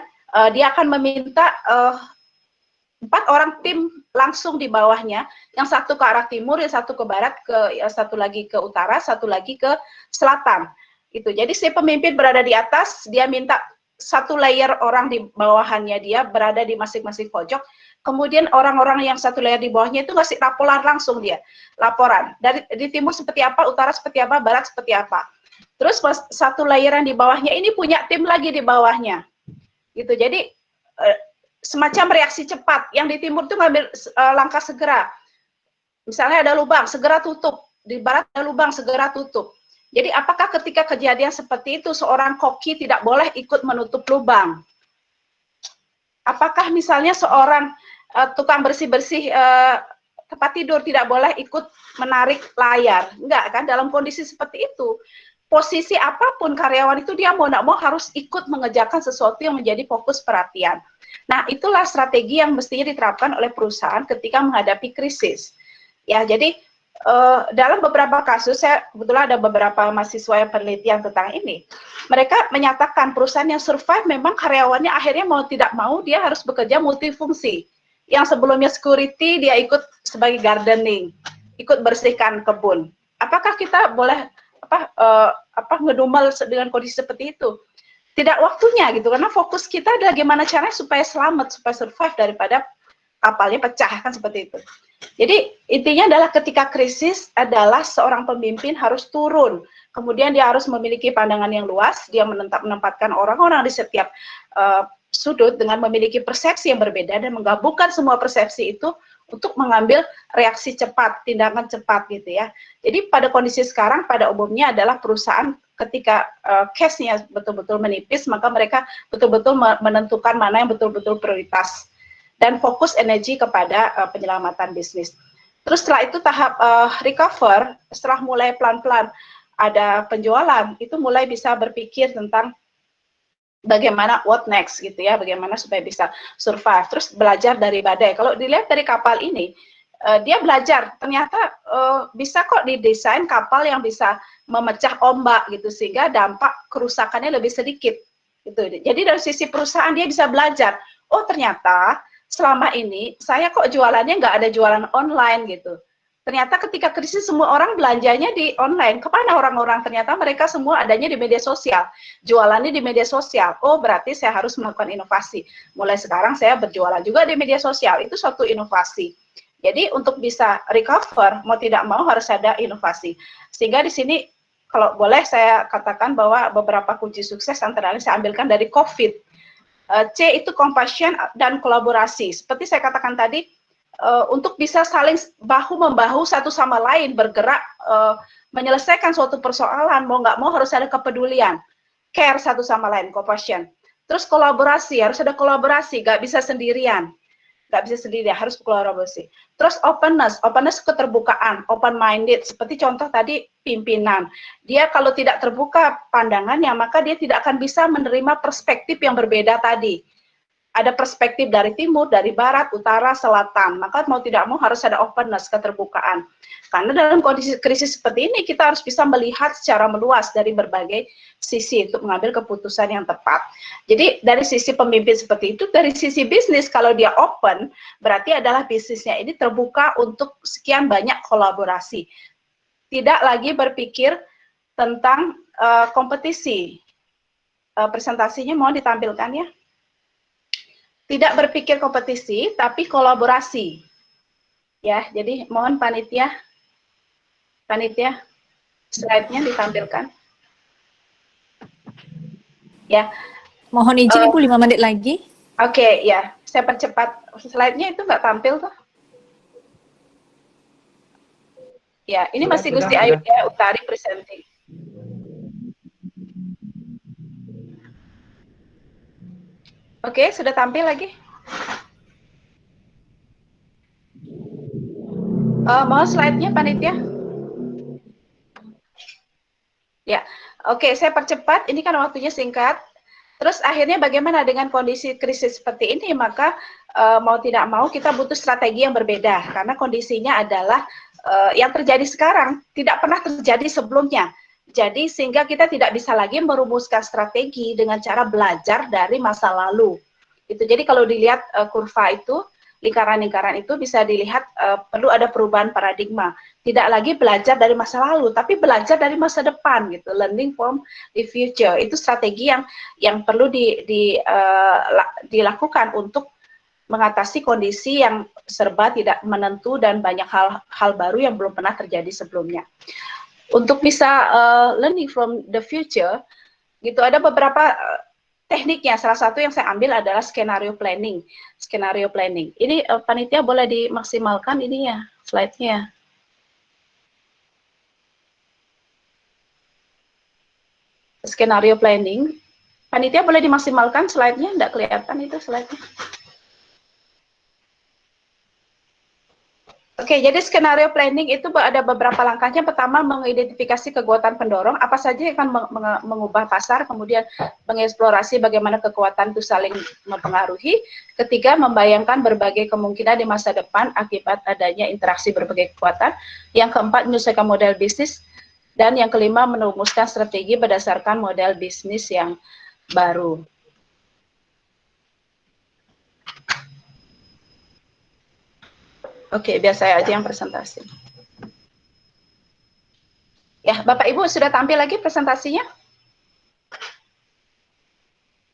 dia akan meminta 4 orang tim langsung di bawahnya. Yang satu ke arah timur, yang satu ke barat, satu lagi ke utara, satu lagi ke selatan. Itu. Jadi si pemimpin berada di atas, dia minta 1 layer orang di bawahannya dia berada di masing-masing pojok. Kemudian orang-orang yang 1 layer di bawahnya itu ngasih laporan langsung dia. Laporan. Di timur seperti apa, utara seperti apa, barat seperti apa. Terus 1 layeran di bawahnya ini punya tim lagi di bawahnya. Gitu. Jadi semacam reaksi cepat. Yang di timur itu ngambil langkah segera. Misalnya ada lubang, segera tutup. Di barat ada lubang, segera tutup. Jadi apakah ketika kejadian seperti itu seorang koki tidak boleh ikut menutup lubang? Apakah misalnya seorang tukang bersih-bersih tempat tidur tidak boleh ikut menarik layar? Enggak kan, dalam kondisi seperti itu, posisi apapun karyawan itu dia mau nggak mau harus ikut mengerjakan sesuatu yang menjadi fokus perhatian. Nah, itulah strategi yang mestinya diterapkan oleh perusahaan ketika menghadapi krisis. Ya, jadi dalam beberapa kasus, saya kebetulan ada beberapa mahasiswa yang penelitian tentang ini. Mereka menyatakan perusahaan yang survive memang karyawannya akhirnya mau tidak mau dia harus bekerja multifungsi. Yang sebelumnya security dia ikut sebagai gardening, ikut bersihkan kebun. Apakah kita boleh ngedumel dengan kondisi seperti itu? Tidak waktunya gitu, karena fokus kita adalah gimana caranya supaya selamat, supaya survive daripada kapalnya pecah kan seperti itu. Jadi intinya adalah ketika krisis adalah seorang pemimpin harus turun, kemudian dia harus memiliki pandangan yang luas, dia menempatkan orang-orang di setiap sudut dengan memiliki persepsi yang berbeda dan menggabungkan semua persepsi itu untuk mengambil reaksi cepat, tindakan cepat gitu ya. Jadi pada kondisi sekarang pada umumnya adalah perusahaan ketika cash-nya betul-betul menipis, maka mereka betul-betul menentukan mana yang betul-betul prioritas. dan fokus energi kepada penyelamatan bisnis. Terus setelah itu tahap recover, setelah mulai pelan-pelan ada penjualan, itu mulai bisa berpikir tentang bagaimana what next gitu ya, bagaimana supaya bisa survive. Terus belajar dari badai. Kalau dilihat dari kapal ini, dia belajar ternyata bisa kok didesain kapal yang bisa memecah ombak gitu, sehingga dampak kerusakannya lebih sedikit gitu. Jadi dari sisi perusahaan dia bisa belajar, oh ternyata selama ini saya kok jualannya nggak ada jualan online gitu. Ternyata ketika krisis semua orang belanjanya di online. Kemana orang-orang? Ternyata mereka semua adanya di media sosial. Jualannya di media sosial. Oh berarti saya harus melakukan inovasi. Mulai sekarang saya berjualan juga di media sosial. Itu suatu inovasi. Jadi untuk bisa recover, mau tidak mau harus ada inovasi. Sehingga di sini kalau boleh saya katakan bahwa beberapa kunci sukses antara lain saya ambilkan dari COVID. C itu compassion dan kolaborasi. Seperti saya katakan tadi, untuk bisa saling bahu-membahu satu sama lain bergerak menyelesaikan suatu persoalan, mau nggak mau harus ada kepedulian, care satu sama lain, compassion. Terus kolaborasi, harus ada kolaborasi, nggak bisa sendirian. Harus kolaborasi. Terus openness keterbukaan, open-minded, seperti contoh tadi pimpinan. Dia kalau tidak terbuka pandangannya, maka dia tidak akan bisa menerima perspektif yang berbeda tadi. Ada perspektif dari timur, dari barat, utara, selatan. Maka mau tidak mau harus ada openness, keterbukaan. Karena dalam kondisi krisis seperti ini, kita harus bisa melihat secara meluas dari berbagai sisi untuk mengambil keputusan yang tepat. Jadi dari sisi pemimpin seperti itu, dari sisi bisnis, kalau dia open, berarti adalah bisnisnya ini terbuka untuk sekian banyak kolaborasi. Tidak lagi berpikir tentang kompetisi. Presentasinya mau ditampilkan ya? Tidak berpikir kompetisi, tapi kolaborasi. Ya, jadi mohon panitia, slide-nya ditampilkan. Ya. Mohon izin Ibu 5 menit lagi. Oke, ya. Saya percepat. Slide-nya itu nggak tampil tuh. Ya, ini masih Gusti Ayuda Utari presenting. Oke, sudah tampil lagi? Mau slide-nya panitia? Ya, oke, saya percepat. Ini kan waktunya singkat. Terus akhirnya bagaimana dengan kondisi krisis seperti ini? Maka mau tidak mau kita butuh strategi yang berbeda. Karena kondisinya adalah yang terjadi sekarang tidak pernah terjadi sebelumnya. Jadi sehingga kita tidak bisa lagi merumuskan strategi dengan cara belajar dari masa lalu. Itu. Jadi kalau dilihat kurva itu, lingkaran-lingkaran itu bisa dilihat perlu ada perubahan paradigma. Tidak lagi belajar dari masa lalu, tapi belajar dari masa depan gitu. Learning from the future. Itu strategi yang perlu dilakukan untuk mengatasi kondisi yang serba tidak menentu dan banyak hal baru yang belum pernah terjadi sebelumnya. Untuk bisa learning from the future, gitu ada beberapa tekniknya. Salah satu yang saya ambil adalah skenario planning. Skenario planning. Ini panitia boleh dimaksimalkan ini ya, slide-nya. Skenario planning. Panitia boleh dimaksimalkan slide-nya, enggak kelihatan itu slide-nya. Oke, jadi skenario planning itu ada beberapa langkahnya. Pertama, mengidentifikasi kekuatan pendorong, apa saja yang akan mengubah pasar, kemudian mengeksplorasi bagaimana kekuatan itu saling mempengaruhi. Ketiga, membayangkan berbagai kemungkinan di masa depan akibat adanya interaksi berbagai kekuatan. Yang keempat, menyelesaikan model bisnis. Dan yang kelima, merumuskan strategi berdasarkan model bisnis yang baru. Oke, biar saya aja yang presentasi. Ya, Bapak Ibu sudah tampil lagi presentasinya?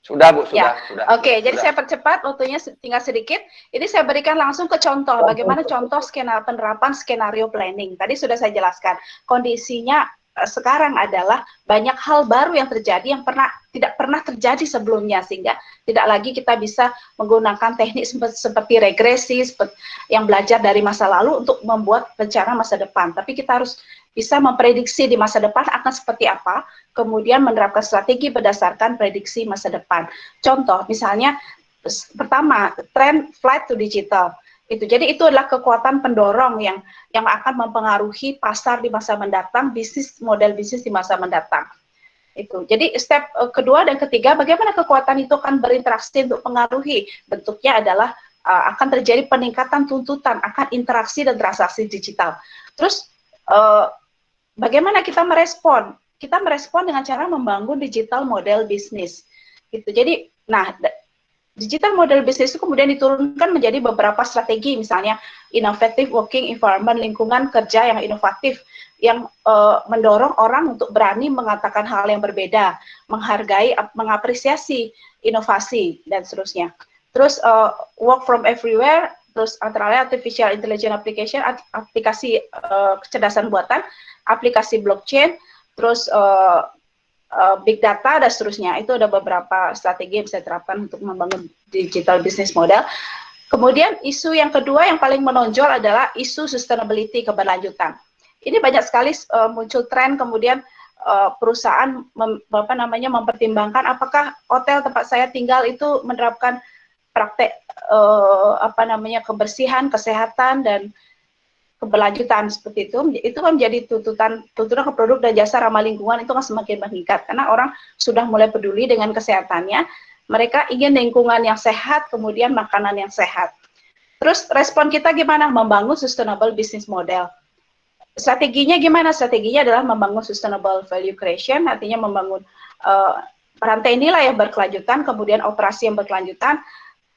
Sudah, Bu, sudah. Ya. Sudah. Oke, jadi saya percepat, waktunya tinggal sedikit. Ini saya berikan langsung ke contoh, bagaimana contoh penerapan skenario planning. Tadi sudah saya jelaskan, kondisinya sekarang adalah banyak hal baru yang terjadi yang tidak pernah terjadi sebelumnya, sehingga tidak lagi kita bisa menggunakan teknik seperti regresi, yang belajar dari masa lalu untuk membuat rencana masa depan. Tapi kita harus bisa memprediksi di masa depan akan seperti apa, kemudian menerapkan strategi berdasarkan prediksi masa depan. Contoh, misalnya pertama, tren flight to digital. Jadi itu adalah kekuatan pendorong yang akan mempengaruhi pasar di masa mendatang, model bisnis di masa mendatang. Jadi step kedua dan ketiga, bagaimana kekuatan itu akan berinteraksi untuk pengaruhi. Bentuknya adalah akan terjadi peningkatan tuntutan akan interaksi dan transaksi digital. Terus bagaimana kita merespon? Kita merespon dengan cara membangun digital model bisnis. Jadi, digital model bisnis itu kemudian diturunkan menjadi beberapa strategi, misalnya innovative working environment, lingkungan kerja yang inovatif, yang mendorong orang untuk berani mengatakan hal yang berbeda, menghargai, mengapresiasi inovasi, dan seterusnya. Terus work from everywhere, terus antara lain artificial intelligence application, aplikasi kecerdasan buatan, aplikasi blockchain, terus big data, dan seterusnya. Itu ada beberapa strategi yang bisa diterapkan untuk membangun digital business model. Kemudian isu yang kedua yang paling menonjol adalah isu sustainability, keberlanjutan. Ini banyak sekali muncul tren, kemudian perusahaan mempertimbangkan apakah hotel tempat saya tinggal itu menerapkan praktek kebersihan, kesehatan, dan keberlanjutan seperti itu kan menjadi tuntutan ke produk dan jasa ramah lingkungan itu kan semakin meningkat karena orang sudah mulai peduli dengan kesehatannya, mereka ingin lingkungan yang sehat, kemudian makanan yang sehat. Terus respon kita gimana? Membangun sustainable business model. Strateginya gimana? Strateginya adalah membangun sustainable value creation, artinya membangun rantai nilai yang berkelanjutan, kemudian operasi yang berkelanjutan,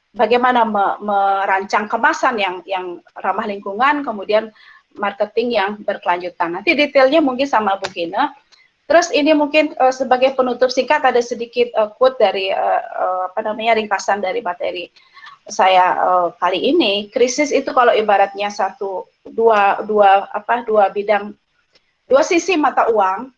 bagaimana merancang kemasan yang ramah lingkungan, kemudian marketing yang berkelanjutan. Nanti detailnya mungkin sama Bu Gina. Terus ini mungkin sebagai penutup singkat ada sedikit quote dari ringkasan dari materi saya kali ini. Krisis itu kalau ibaratnya dua sisi mata uang.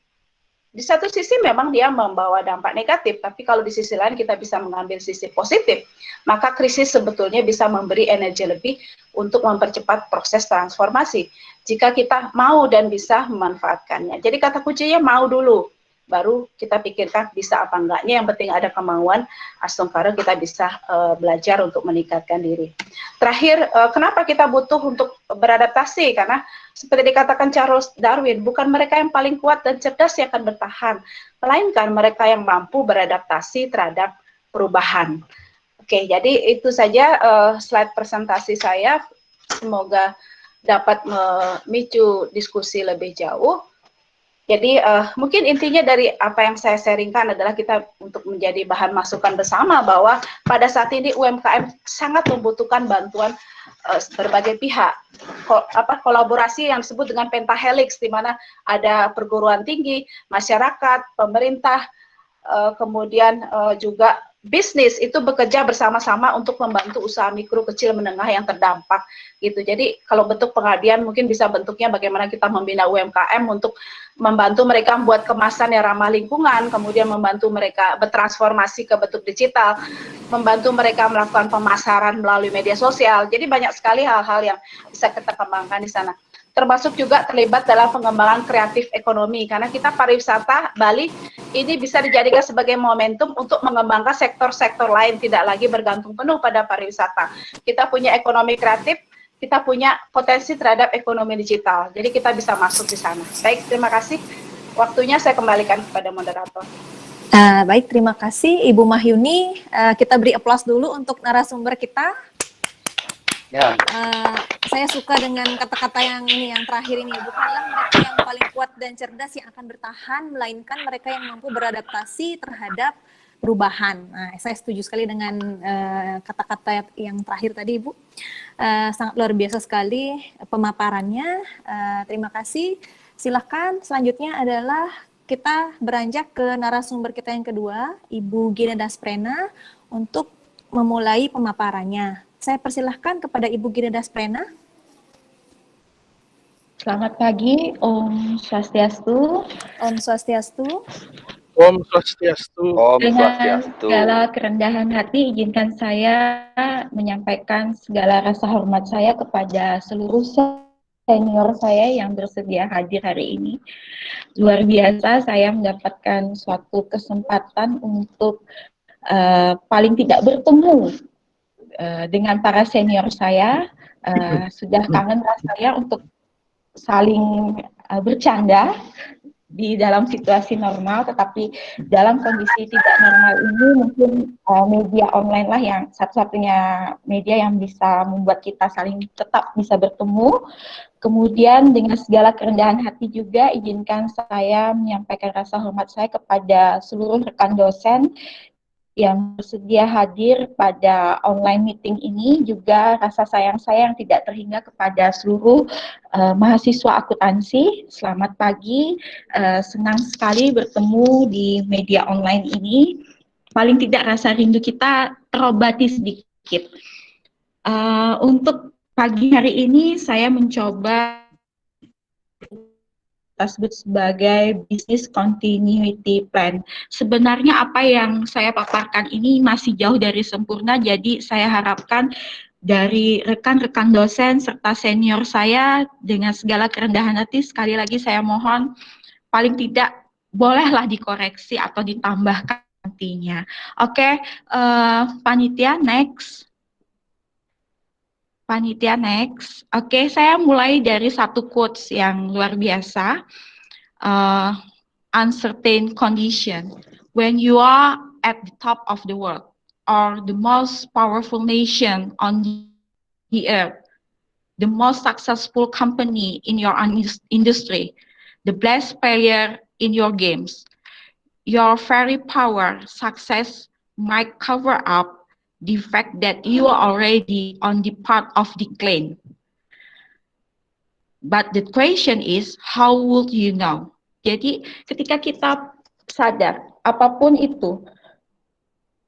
Di satu sisi memang dia membawa dampak negatif, tapi kalau di sisi lain kita bisa mengambil sisi positif, maka krisis sebetulnya bisa memberi energi lebih untuk mempercepat proses transformasi, jika kita mau dan bisa memanfaatkannya. Jadi kata kuncinya mau dulu, baru kita pikirkan bisa apa enggaknya, yang penting ada kemauan, asal kita bisa belajar untuk meningkatkan diri. Terakhir, kenapa kita butuh untuk beradaptasi? Karena seperti dikatakan Charles Darwin, bukan mereka yang paling kuat dan cerdas yang akan bertahan, melainkan mereka yang mampu beradaptasi terhadap perubahan. Oke, jadi itu saja slide presentasi saya. Semoga dapat memicu diskusi lebih jauh. Jadi mungkin intinya dari apa yang saya sharingkan adalah kita untuk menjadi bahan masukan bersama bahwa pada saat ini UMKM sangat membutuhkan bantuan berbagai pihak. Kolaborasi yang disebut dengan pentahelix, di mana ada perguruan tinggi, masyarakat, pemerintah, kemudian juga bisnis itu bekerja bersama-sama untuk membantu usaha mikro, kecil, menengah yang terdampak gitu. Jadi kalau bentuk pengabdian mungkin bisa bentuknya bagaimana kita membina UMKM untuk membantu mereka membuat kemasan yang ramah lingkungan, kemudian membantu mereka bertransformasi ke bentuk digital, membantu mereka melakukan pemasaran melalui media sosial. Jadi banyak sekali hal-hal yang bisa kita kembangkan di sana. Termasuk juga terlibat dalam pengembangan kreatif ekonomi, karena kita pariwisata Bali ini bisa dijadikan sebagai momentum untuk mengembangkan sektor-sektor lain, tidak lagi bergantung penuh pada pariwisata. Kita punya ekonomi kreatif, kita punya potensi terhadap ekonomi digital, jadi kita bisa masuk di sana. Baik, terima kasih. Waktunya saya kembalikan kepada moderator. Baik, terima kasih Ibu Mahyuni. Kita beri aplaus dulu untuk narasumber kita. Ya. Saya suka dengan kata-kata yang terakhir ini. Bukanlah mereka yang paling kuat dan cerdas yang akan bertahan, melainkan mereka yang mampu beradaptasi terhadap perubahan. Nah, saya setuju sekali dengan kata-kata yang terakhir tadi, Ibu. Sangat luar biasa sekali pemaparannya. Terima kasih. Silahkan selanjutnya adalah kita beranjak ke narasumber kita yang kedua, Ibu Gina Dasprena, untuk memulai pemaparannya. Saya persilahkan kepada Ibu Gina Dasprena. Selamat pagi, Om Swastiastu. Om Swastiastu. Om Swastiastu. Om Dengan Swastiastu. segala kerendahan hati, izinkan saya menyampaikan segala rasa hormat saya kepada seluruh senior saya yang bersedia hadir hari ini. Luar biasa saya mendapatkan suatu kesempatan untuk paling tidak bertemu dengan para senior saya, sudah kangen rasanya untuk saling bercanda di dalam situasi normal, tetapi dalam kondisi tidak normal ini mungkin media online lah yang satu-satunya media yang bisa membuat kita saling tetap bisa bertemu. Kemudian dengan segala kerendahan hati juga izinkan saya menyampaikan rasa hormat saya kepada seluruh rekan dosen yang bersedia hadir pada online meeting ini, juga rasa sayang saya yang tidak terhingga kepada seluruh mahasiswa akuntansi. Selamat pagi, senang sekali bertemu di media online ini. Paling tidak rasa rindu kita terobati sedikit. Untuk pagi hari ini saya mencoba disebut sebagai business continuity plan. Sebenarnya apa yang saya paparkan ini masih jauh dari sempurna, jadi saya harapkan dari rekan-rekan dosen serta senior saya dengan segala kerendahan hati, sekali lagi saya mohon paling tidak bolehlah dikoreksi atau ditambahkan nantinya. Oke, panitia next. Panitia next. Oke, saya mulai dari satu quotes yang luar biasa. Uncertain condition. When you are at the top of the world or the most powerful nation on the earth, the most successful company in your industry, the best player in your games, your very power, success might cover up the fact that you are already on the part of decline. But the question is, how would you know? Jadi ketika kita sadar, apapun itu,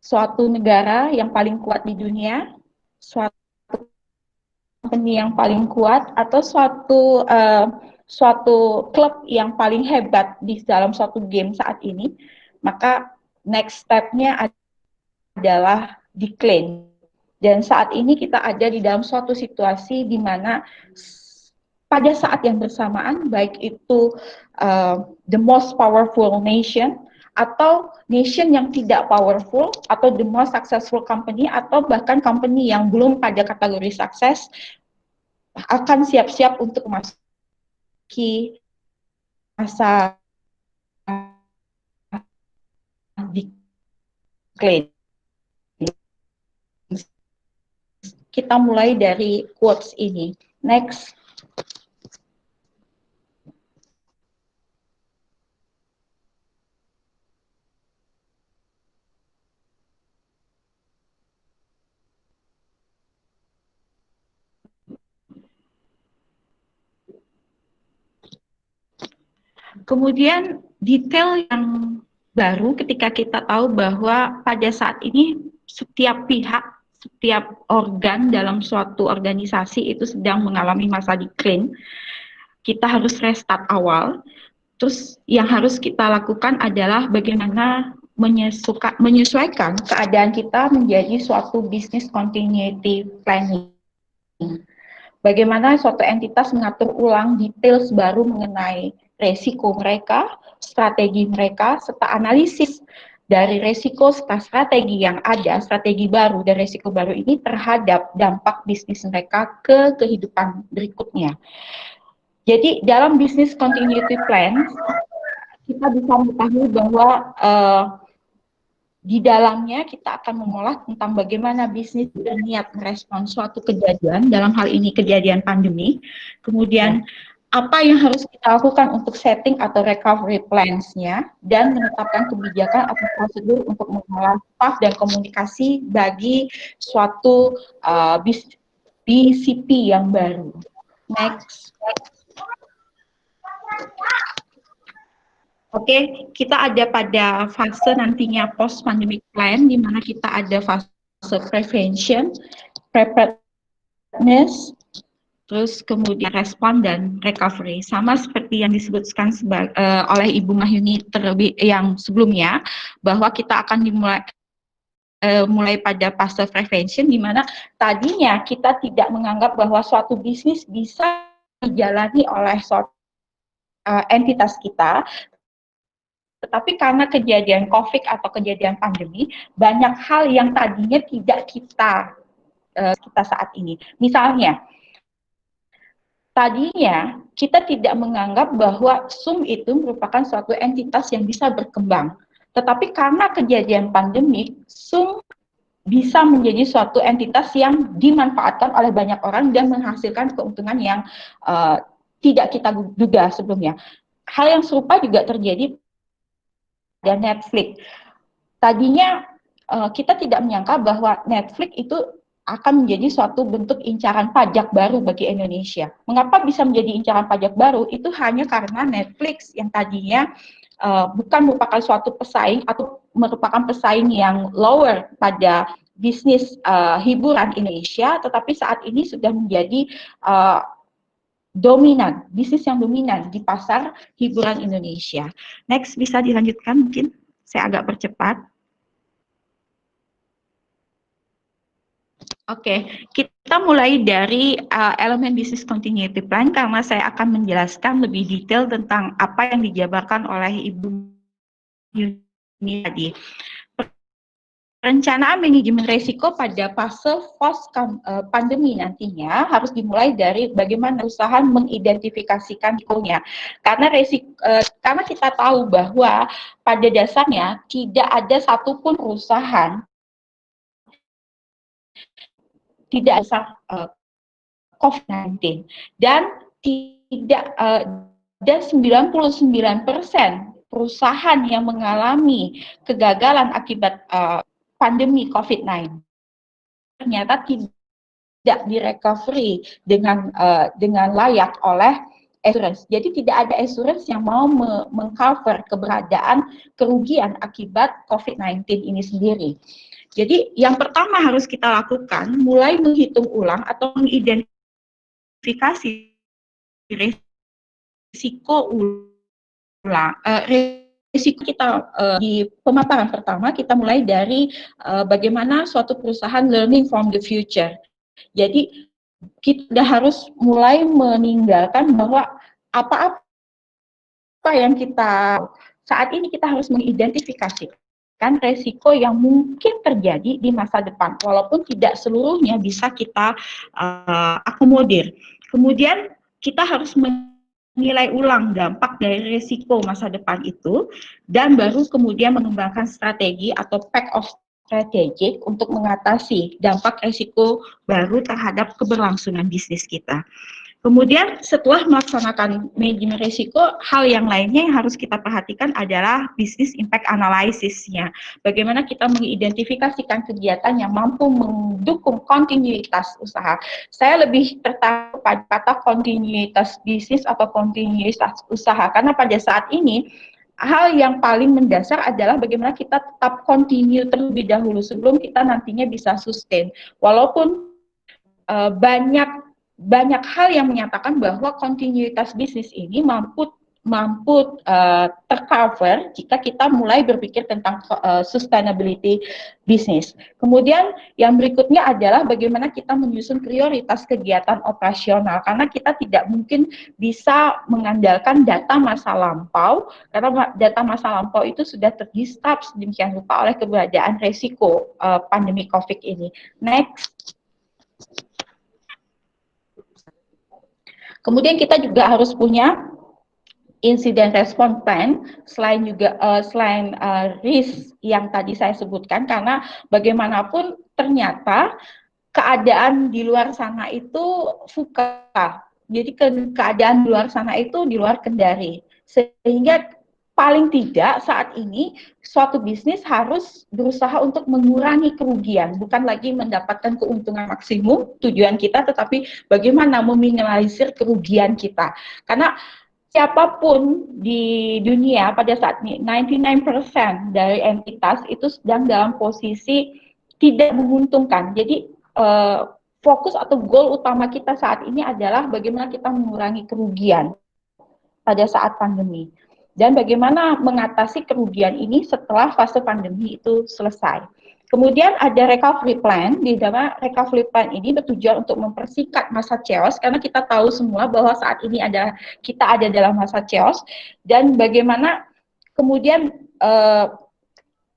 suatu negara yang paling kuat di dunia, suatu company yang paling kuat, atau suatu klub yang paling hebat di dalam suatu game saat ini, maka next step-nya adalah decline. Dan saat ini kita ada di dalam suatu situasi di mana pada saat yang bersamaan, baik itu the most powerful nation, atau nation yang tidak powerful, atau the most successful company, atau bahkan company yang belum pada kategori sukses, akan siap-siap untuk memasuki masa decline. Kita mulai dari quotes ini. Next. Kemudian detail yang baru ketika kita tahu bahwa pada saat ini setiap pihak, setiap organ dalam suatu organisasi itu sedang mengalami masa decline. Kita harus restart awal. Terus yang harus kita lakukan adalah bagaimana menyesuaikan keadaan kita menjadi suatu business continuity planning. Bagaimana suatu entitas mengatur ulang details baru mengenai resiko mereka, strategi mereka, serta analisis dari resiko serta strategi yang ada, strategi baru dan resiko baru ini terhadap dampak bisnis mereka ke kehidupan berikutnya. Jadi dalam business continuity plan, kita bisa mengetahui bahwa di dalamnya kita akan mengolah tentang bagaimana bisnis berniat merespon suatu kejadian, dalam hal ini kejadian pandemi, kemudian apa yang harus kita lakukan untuk setting atau recovery plans-nya, dan menetapkan kebijakan atau prosedur untuk mengolah staff dan komunikasi bagi suatu BCP yang baru. Next. Oke, kita ada pada fase nantinya post-pandemic plan, di mana kita ada fase prevention, preparedness, terus kemudian respon dan recovery. Sama seperti yang disebutkan oleh Ibu Mahyuni terlebih yang sebelumnya, bahwa kita akan mulai pada fase prevention, di mana tadinya kita tidak menganggap bahwa suatu bisnis bisa dijalani oleh suatu entitas kita, tetapi karena kejadian COVID atau kejadian pandemi, banyak hal yang tadinya tidak kita kita saat ini. Misalnya, tadinya kita tidak menganggap bahwa Zoom itu merupakan suatu entitas yang bisa berkembang. Tetapi karena kejadian pandemik, Zoom bisa menjadi suatu entitas yang dimanfaatkan oleh banyak orang dan menghasilkan keuntungan yang tidak kita duga sebelumnya. Hal yang serupa juga terjadi pada Netflix. Tadinya kita tidak menyangka bahwa Netflix itu akan menjadi suatu bentuk incaran pajak baru bagi Indonesia. Mengapa bisa menjadi incaran pajak baru? Itu hanya karena Netflix yang tadinya bukan merupakan suatu pesaing atau merupakan pesaing yang lower pada bisnis hiburan Indonesia, tetapi saat ini sudah menjadi dominan, bisnis yang dominan di pasar hiburan Indonesia. Next, bisa dilanjutkan mungkin? Saya agak percepat. Oke, kita mulai dari elemen bisnis continuity plan karena saya akan menjelaskan lebih detail tentang apa yang dijabarkan oleh Ibu Yuni tadi. Perencanaan manajemen risiko pada fase post pandemi nantinya harus dimulai dari bagaimana usaha mengidentifikasikan risikonya. Karena kita tahu bahwa pada dasarnya tidak ada satupun perusahaan tidak ada COVID-19 dan tidak ada 99% perusahaan yang mengalami kegagalan akibat pandemi COVID-19 ternyata tidak direcovery dengan layak oleh assurance. Jadi tidak ada assurance yang mau mengcover keberadaan kerugian akibat COVID-19 ini sendiri. Jadi yang pertama harus kita lakukan mulai menghitung ulang atau mengidentifikasi risiko ulang. Risiko kita di pemaparan pertama kita mulai dari bagaimana suatu perusahaan learning from the future. Jadi kita harus mulai meninggalkan bahwa apa-apa yang kita saat ini kita harus mengidentifikasi resiko yang mungkin terjadi di masa depan, walaupun tidak seluruhnya bisa kita akomodir. Kemudian kita harus menilai ulang dampak dari risiko masa depan itu, dan baru kemudian mengembangkan strategi atau pack of strategic untuk mengatasi dampak risiko baru terhadap keberlangsungan bisnis kita. Kemudian setelah melaksanakan manajemen risiko, hal yang lainnya yang harus kita perhatikan adalah business impact analysis-nya. Bagaimana kita mengidentifikasikan kegiatan yang mampu mendukung kontinuitas usaha. Saya lebih tertarik pada kata kontinuitas bisnis atau kontinuitas usaha, karena pada saat ini hal yang paling mendasar adalah bagaimana kita tetap continue terlebih dahulu sebelum kita nantinya bisa sustain. Walaupun banyak hal yang menyatakan bahwa kontinuitas bisnis ini mampu tercover jika kita mulai berpikir tentang sustainability bisnis. Kemudian yang berikutnya adalah bagaimana kita menyusun prioritas kegiatan operasional, karena kita tidak mungkin bisa mengandalkan data masa lampau, karena data masa lampau itu sudah terdistap sedemikian rupa oleh keberadaan resiko pandemi COVID ini. Next. Kemudian kita juga harus punya incident response plan selain risk yang tadi saya sebutkan, karena bagaimanapun ternyata keadaan di luar sana itu VUCA. Jadi keadaan di luar sana itu di luar kendali. Sehingga paling tidak saat ini suatu bisnis harus berusaha untuk mengurangi kerugian, bukan lagi mendapatkan keuntungan maksimum tujuan kita, tetapi bagaimana meminimalisir kerugian kita. Karena siapapun di dunia pada saat ini 99% dari entitas itu sedang dalam posisi tidak menguntungkan. Jadi fokus atau goal utama kita saat ini adalah bagaimana kita mengurangi kerugian pada saat pandemi. Dan bagaimana mengatasi kerugian ini setelah fase pandemi itu selesai. Kemudian ada recovery plan, di dalam recovery plan ini bertujuan untuk mempersingkat masa chaos, karena kita tahu semua bahwa saat ini kita ada dalam masa chaos, dan bagaimana kemudian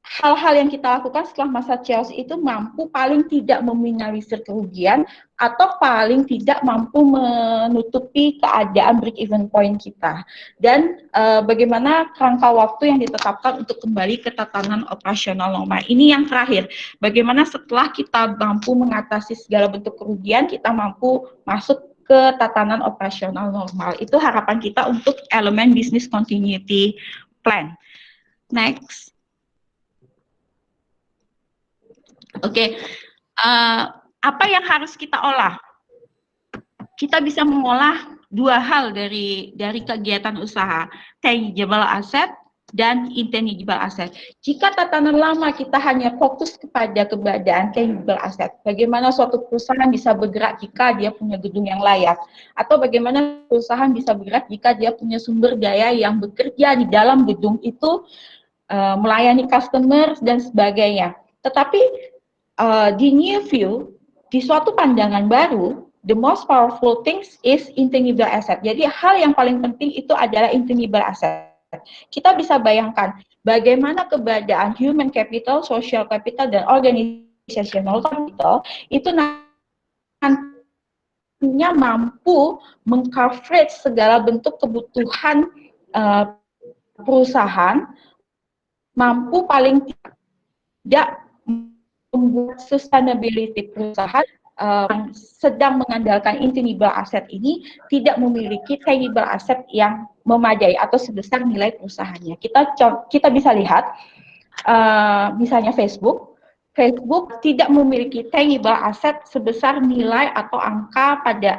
hal-hal yang kita lakukan setelah masa chaos itu mampu paling tidak meminimalisir kerugian atau paling tidak mampu menutupi keadaan break-even point kita. Dan bagaimana kerangka waktu yang ditetapkan untuk kembali ke tatanan operasional normal. Ini yang terakhir, bagaimana setelah kita mampu mengatasi segala bentuk kerugian, kita mampu masuk ke tatanan operasional normal. Itu harapan kita untuk elemen business continuity plan. Next. Oke, apa yang harus kita olah? Kita bisa mengolah dua hal dari kegiatan usaha, tangible asset dan intangible asset. Jika tatanan lama kita hanya fokus kepada keberadaan tangible asset, bagaimana suatu perusahaan bisa bergerak jika dia punya gedung yang layak, atau bagaimana perusahaan bisa bergerak jika dia punya sumber daya yang bekerja di dalam gedung itu, melayani customer dan sebagainya. Tetapi di new view, di suatu pandangan baru, the most powerful things is intangible asset. Jadi hal yang paling penting itu adalah intangible asset. Kita bisa bayangkan bagaimana keberadaan human capital, social capital, dan organizational capital itu nantinya mampu meng-coverage segala bentuk kebutuhan perusahaan, mampu paling tidak membuat sustainability perusahaan yang sedang mengandalkan intangible asset ini tidak memiliki tangible asset yang memadai atau sebesar nilai perusahaannya. Kita bisa lihat misalnya Facebook tidak memiliki tangible asset sebesar nilai atau angka pada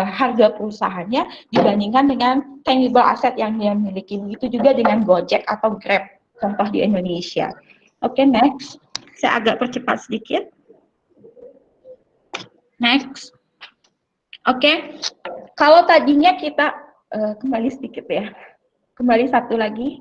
harga perusahaannya dibandingkan dengan tangible asset yang dia miliki. Itu juga dengan Gojek atau Grab, contoh di Indonesia. Oke, next. Saya agak percepat sedikit. Next. Oke. Kalau tadinya kita kembali sedikit ya. Kembali satu lagi.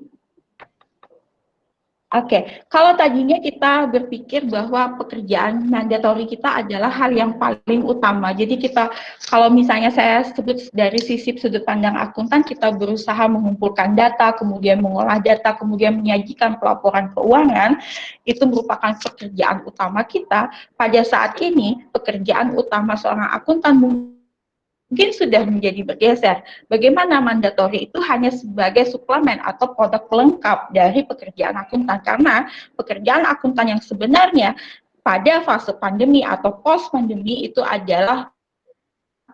Oke, kalau tadinya kita berpikir bahwa pekerjaan mandatori kita adalah hal yang paling utama. Jadi kita, kalau misalnya saya sebut dari sisi sudut pandang akuntan, kita berusaha mengumpulkan data, kemudian mengolah data, kemudian menyajikan pelaporan keuangan, itu merupakan pekerjaan utama kita. Pada saat ini, pekerjaan utama seorang akuntan mungkin sudah menjadi bergeser. Bagaimana mandatori itu hanya sebagai suplemen atau produk pelengkap dari pekerjaan akuntan, karena pekerjaan akuntan yang sebenarnya pada fase pandemi atau post pandemi itu adalah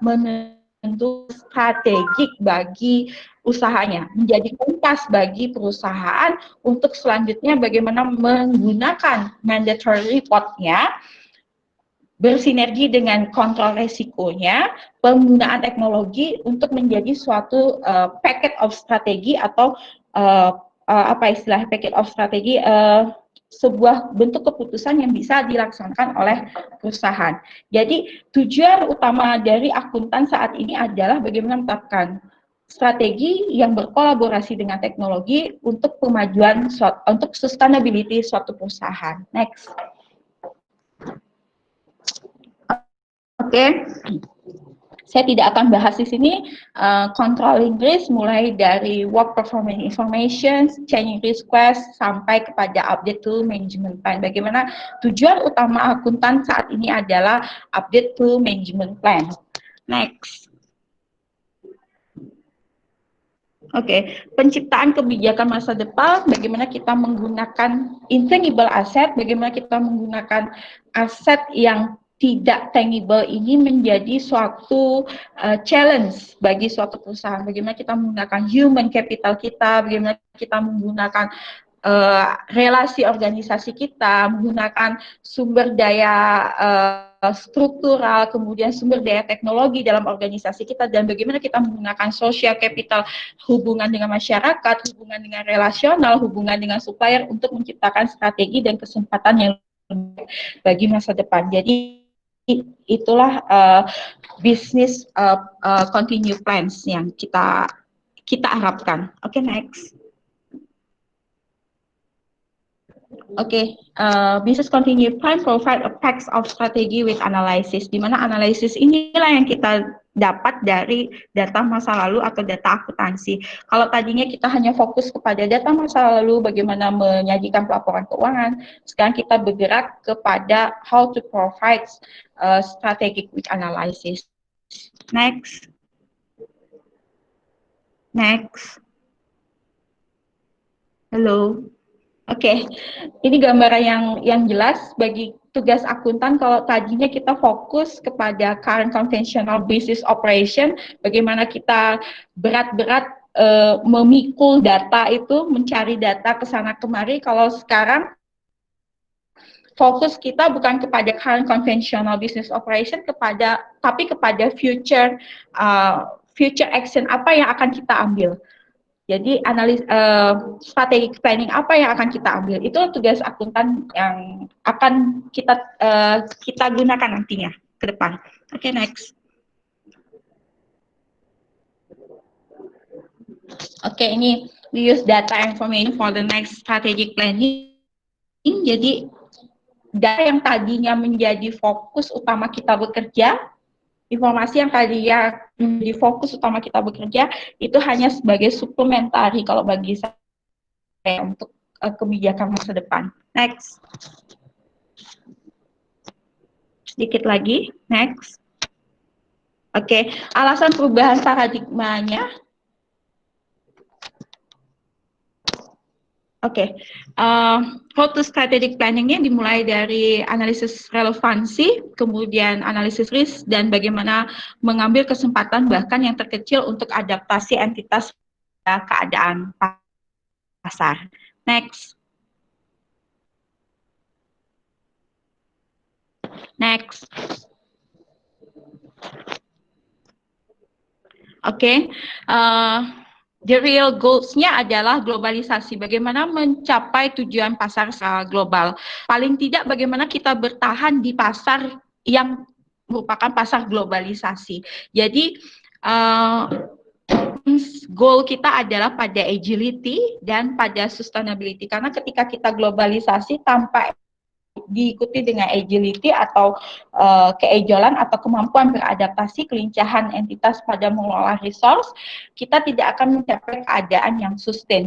menentukan strategik bagi usahanya, menjadi kompas bagi perusahaan untuk selanjutnya bagaimana menggunakan mandatory report-nya, bersinergi dengan kontrol resikonya, penggunaan teknologi untuk menjadi suatu packet of strategi atau apa istilah packet of strategi, sebuah bentuk keputusan yang bisa dilaksanakan oleh perusahaan. Jadi tujuan utama dari akuntan saat ini adalah bagaimana menetapkan strategi yang berkolaborasi dengan teknologi untuk pemajuan, untuk sustainability suatu perusahaan. Next. Oke, saya tidak akan bahas di sini controlling risk mulai dari work performance information, change request sampai kepada update to management plan. Bagaimana tujuan utama akuntan saat ini adalah update to management plan. Next. Oke, penciptaan kebijakan masa depan, bagaimana kita menggunakan intangible asset, bagaimana kita menggunakan aset yang tidak tangible ini menjadi suatu challenge bagi suatu perusahaan. Bagaimana kita menggunakan human capital kita, bagaimana kita menggunakan relasi organisasi kita, menggunakan sumber daya struktural, kemudian sumber daya teknologi dalam organisasi kita, dan bagaimana kita menggunakan social capital, hubungan dengan masyarakat, hubungan dengan relasional, hubungan dengan supplier untuk menciptakan strategi dan kesempatan yang lebih bagi masa depan. Jadi itulah business continue plans yang kita harapkan. Oke, next. Oke, business continuity plan provide a package of strategy with analysis, di mana analisis inilah yang kita dapat dari data masa lalu atau data akuntansi. Kalau tadinya kita hanya fokus kepada data masa lalu, bagaimana menyajikan pelaporan keuangan, sekarang kita bergerak kepada how to provide strategic with analysis. Next. Next. Halo. Oke, ini gambaran yang jelas bagi tugas akuntan. Kalau tadinya kita fokus kepada current conventional business operation, bagaimana kita berat-berat memikul data itu, mencari data ke sana kemari. Kalau sekarang fokus kita bukan kepada current conventional business operation, tapi kepada future action apa yang akan kita ambil. Jadi strategic planning apa yang akan kita ambil, itu tugas akuntan yang akan kita gunakan nantinya ke depan. Oke, next. Oke, ini we use data information for the next strategic planning. Jadi data yang tadinya menjadi fokus utama kita bekerja, informasi yang tadinya menjadi fokus utama kita bekerja itu hanya sebagai suplementari kalau bagi saya untuk kebijakan masa depan. Next. Sedikit lagi. Next. Oke, alasan perubahan paradigmanya. Oke, how to strategic planningnya dimulai dari analisis relevansi, kemudian analisis risk, dan bagaimana mengambil kesempatan bahkan yang terkecil untuk adaptasi entitas pada keadaan pasar. Next. Next. Oke, the real goals-nya adalah globalisasi, bagaimana mencapai tujuan pasar secara global. Paling tidak bagaimana kita bertahan di pasar yang merupakan pasar globalisasi. Jadi goal kita adalah pada agility dan pada sustainability, karena ketika kita globalisasi tanpa diikuti dengan agility atau keagilan atau kemampuan beradaptasi, kelincahan entitas pada mengelola resource, kita tidak akan mencapai keadaan yang sustain.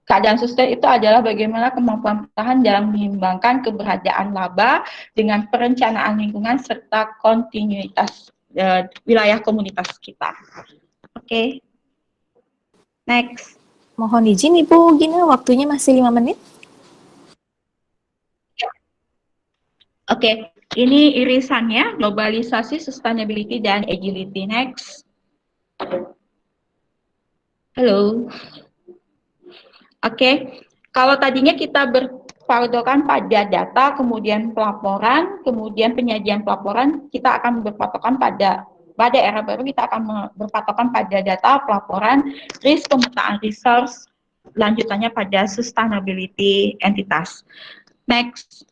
Keadaan sustain itu adalah bagaimana kemampuan bertahan dalam menyeimbangkan keberadaan laba dengan perencanaan lingkungan serta kontinuitas wilayah komunitas kita. Oke. Next. Mohon izin Ibu Gina, waktunya masih 5 menit. Oke, ini irisannya, globalisasi, sustainability, dan agility. Next. Halo. Oke, kalau tadinya kita berpatokan pada data, kemudian pelaporan, kemudian penyajian pelaporan, kita akan berpatokan pada era baru kita akan berpatokan pada data, pelaporan, risk, pemetaan resource, lanjutannya pada sustainability entitas. Next.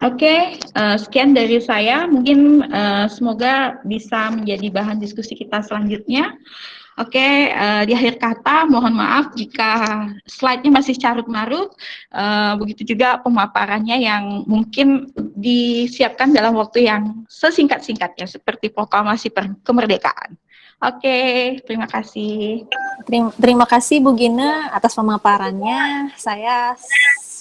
Oke, sekian dari saya. Mungkin semoga bisa menjadi bahan diskusi kita selanjutnya. Oke, di akhir kata mohon maaf jika slide-nya masih carut-marut. Begitu juga pemaparannya yang mungkin disiapkan dalam waktu yang sesingkat-singkatnya seperti proklamasi kemerdekaan. Oke, terima kasih. Terima kasih Bu Gina atas pemaparannya. Saya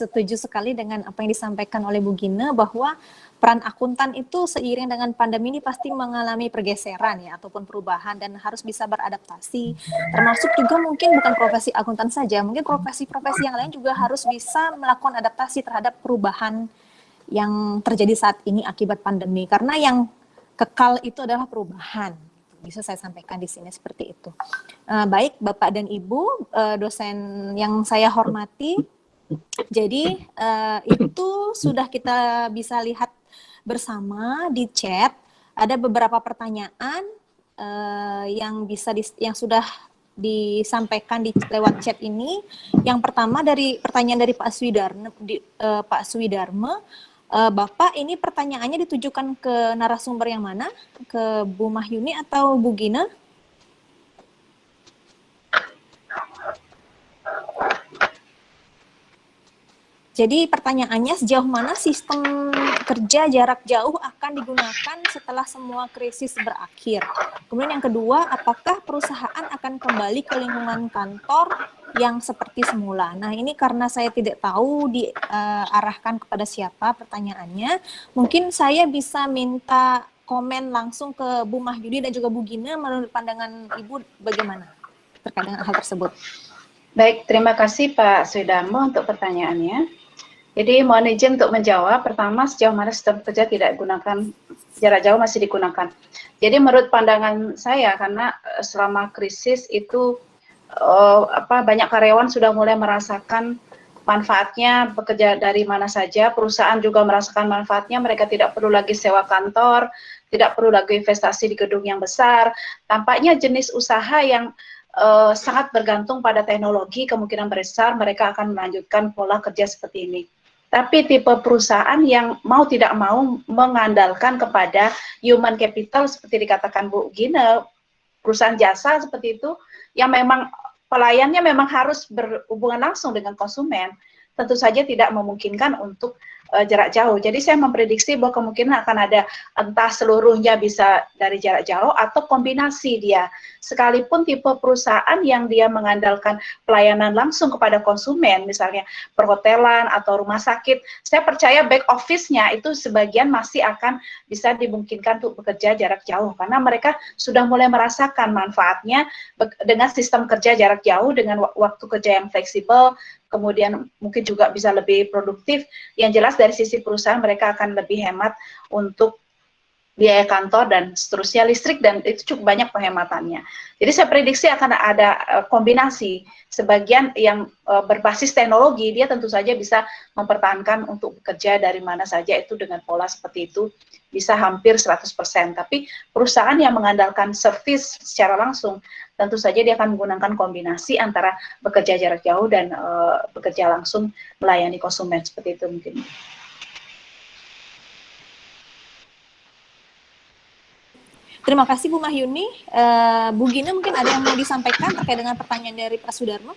setuju sekali dengan apa yang disampaikan oleh Bu Gina bahwa peran akuntan itu seiring dengan pandemi ini pasti mengalami pergeseran ya ataupun perubahan dan harus bisa beradaptasi. Termasuk juga mungkin bukan profesi akuntan saja, mungkin profesi-profesi yang lain juga harus bisa melakukan adaptasi terhadap perubahan yang terjadi saat ini akibat pandemi. Karena yang kekal itu adalah perubahan. Bisa saya sampaikan di sini seperti itu. Baik Bapak dan Ibu dosen yang saya hormati. Jadi itu sudah kita bisa lihat bersama di chat. Ada beberapa pertanyaan yang sudah disampaikan lewat chat ini. Yang pertama pertanyaan dari Pak Swidarma. Bapak, ini pertanyaannya ditujukan ke narasumber yang mana? Ke Bu Mahyuni atau Bu Gina? Jadi pertanyaannya sejauh mana sistem kerja jarak jauh akan digunakan setelah semua krisis berakhir? Kemudian yang kedua, apakah perusahaan akan kembali ke lingkungan kantor yang seperti semula? Nah, ini karena saya tidak tahu diarahkan kepada siapa pertanyaannya, mungkin saya bisa minta komen langsung ke Bu Mahyuni dan juga Bu Gina menurut pandangan Ibu bagaimana terkait dengan hal tersebut. Baik, terima kasih Pak Sudarmo untuk pertanyaannya. Jadi mohon izin untuk menjawab. Pertama, sejauh mana sistem kerja tidak gunakan jarak jauh masih digunakan. Jadi menurut pandangan saya, karena selama krisis itu banyak karyawan sudah mulai merasakan manfaatnya bekerja dari mana saja. Perusahaan juga merasakan manfaatnya. Mereka tidak perlu lagi sewa kantor, tidak perlu lagi investasi di gedung yang besar. Tampaknya jenis usaha yang sangat bergantung pada teknologi, kemungkinan besar mereka akan melanjutkan pola kerja seperti ini. Tapi tipe perusahaan yang mau tidak mau mengandalkan kepada human capital seperti dikatakan Bu Gina, perusahaan jasa seperti itu, yang memang pelayannya memang harus berhubungan langsung dengan konsumen, tentu saja tidak memungkinkan untuk jarak jauh. Jadi saya memprediksi bahwa kemungkinan akan ada entah seluruhnya bisa dari jarak jauh atau kombinasi dia. Sekalipun tipe perusahaan yang dia mengandalkan pelayanan langsung kepada konsumen, misalnya perhotelan atau rumah sakit, saya percaya back office-nya itu sebagian masih akan bisa dimungkinkan untuk bekerja jarak jauh karena mereka sudah mulai merasakan manfaatnya dengan sistem kerja jarak jauh dengan waktu kerja yang fleksibel, kemudian mungkin juga bisa lebih produktif. Yang jelas dari sisi perusahaan mereka akan lebih hemat untuk biaya kantor dan seterusnya, listrik, dan itu cukup banyak penghematannya. Jadi saya prediksi akan ada kombinasi. Sebagian yang berbasis teknologi, dia tentu saja bisa mempertahankan untuk bekerja dari mana saja itu dengan pola seperti itu, bisa hampir 100%. Tapi perusahaan yang mengandalkan service secara langsung, tentu saja dia akan menggunakan kombinasi antara bekerja jarak jauh dan bekerja langsung melayani konsumen, seperti itu mungkin. Terima kasih Bu Mahyuni. Bu Gina mungkin ada yang mau disampaikan terkait dengan pertanyaan dari Pak Sudarmo?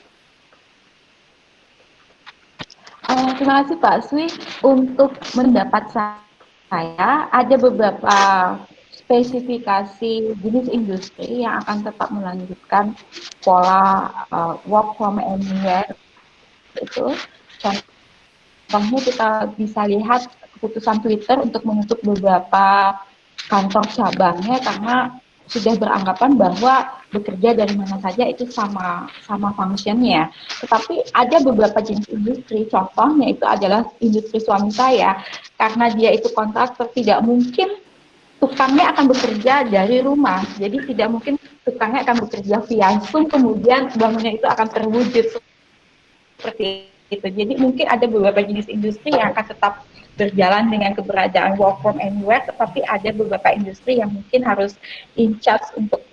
Terima kasih Pak Swi. Untuk mendapat saya, ada beberapa spesifikasi jenis industri yang akan tetap melanjutkan pola work from anywhere itu. Contohnya kita bisa lihat keputusan Twitter untuk menutup beberapa kantor cabangnya karena sudah beranggapan bahwa bekerja dari mana saja itu sama fungsinya. Tetapi ada beberapa jenis industri, contohnya itu adalah industri suami saya, karena dia itu kontraktor, tidak mungkin tukangnya akan bekerja dari rumah. Jadi tidak mungkin tukangnya akan bekerja via Zoom, kemudian bangunnya itu akan terwujud seperti itu. Jadi mungkin ada beberapa jenis industri yang akan tetap berjalan dengan keberadaan work from anywhere, tetapi ada beberapa industri yang mungkin harus in charge untuk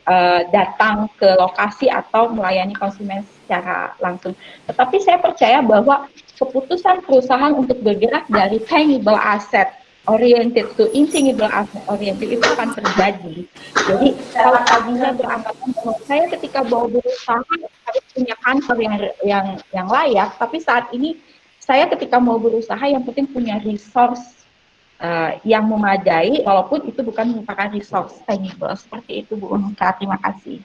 datang ke lokasi atau melayani konsumen secara langsung. Tetapi saya percaya bahwa keputusan perusahaan untuk bergerak dari tangible asset oriented to intangible asset oriented itu akan terjadi. Jadi kalau tadinya beranggapan bahwa saya ketika mau berusaha harus punya kantor yang layak, tapi saat ini saya ketika mau berusaha yang penting punya resource yang memadai, walaupun itu bukan merupakan resource tangible. Seperti itu Bu Unuka, terima kasih.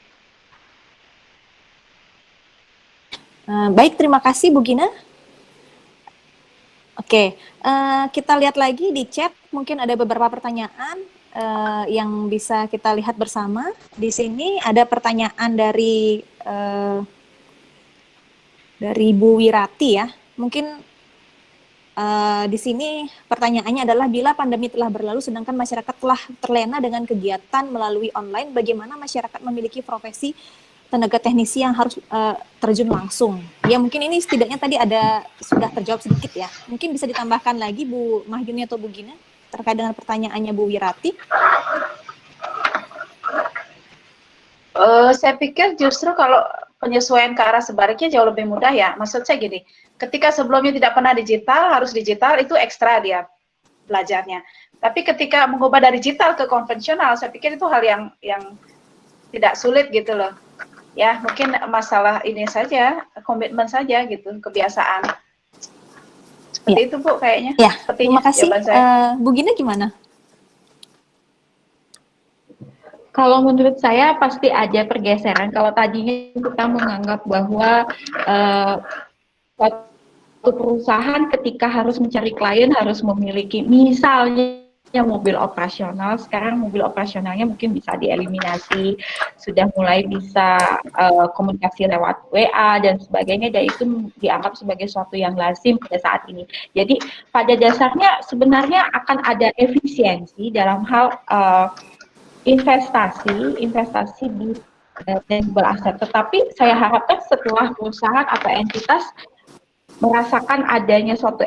Baik, terima kasih Bu Gina. Oke, kita lihat lagi di chat, mungkin ada beberapa pertanyaan yang bisa kita lihat bersama. Di sini ada pertanyaan dari Bu Wirati ya. Mungkin di sini pertanyaannya adalah bila pandemi telah berlalu sedangkan masyarakat telah terlena dengan kegiatan melalui online, bagaimana masyarakat memiliki profesi tenaga teknisi yang harus terjun langsung? Ya mungkin ini setidaknya tadi sudah terjawab sedikit ya. Mungkin bisa ditambahkan lagi Bu Mahyuni atau Bu Gina terkait dengan pertanyaannya Bu Wirati. Saya pikir justru kalau penyesuaian ke arah sebaliknya jauh lebih mudah ya. Maksud saya gini, ketika sebelumnya tidak pernah digital, harus digital, itu ekstra dia belajarnya. Tapi ketika mengubah dari digital ke konvensional, saya pikir itu hal yang tidak sulit gitu loh. Ya, mungkin masalah ini saja, komitmen saja gitu, kebiasaan. Seperti itu Bu kayaknya. Ya, Sepertinya terima kasih. jawaban saya. Bu Gina gimana? Kalau menurut saya pasti ada pergeseran. Kalau tadinya kita menganggap bahwa suatu perusahaan ketika harus mencari klien harus memiliki misalnya mobil operasional, sekarang mobil operasionalnya mungkin bisa dieliminasi, sudah mulai bisa komunikasi lewat WA dan sebagainya, dan itu dianggap sebagai suatu yang lazim pada saat ini. Jadi pada dasarnya sebenarnya akan ada efisiensi dalam hal investasi di tangible asset. Tetapi saya harapkan setelah perusahaan atau entitas merasakan adanya suatu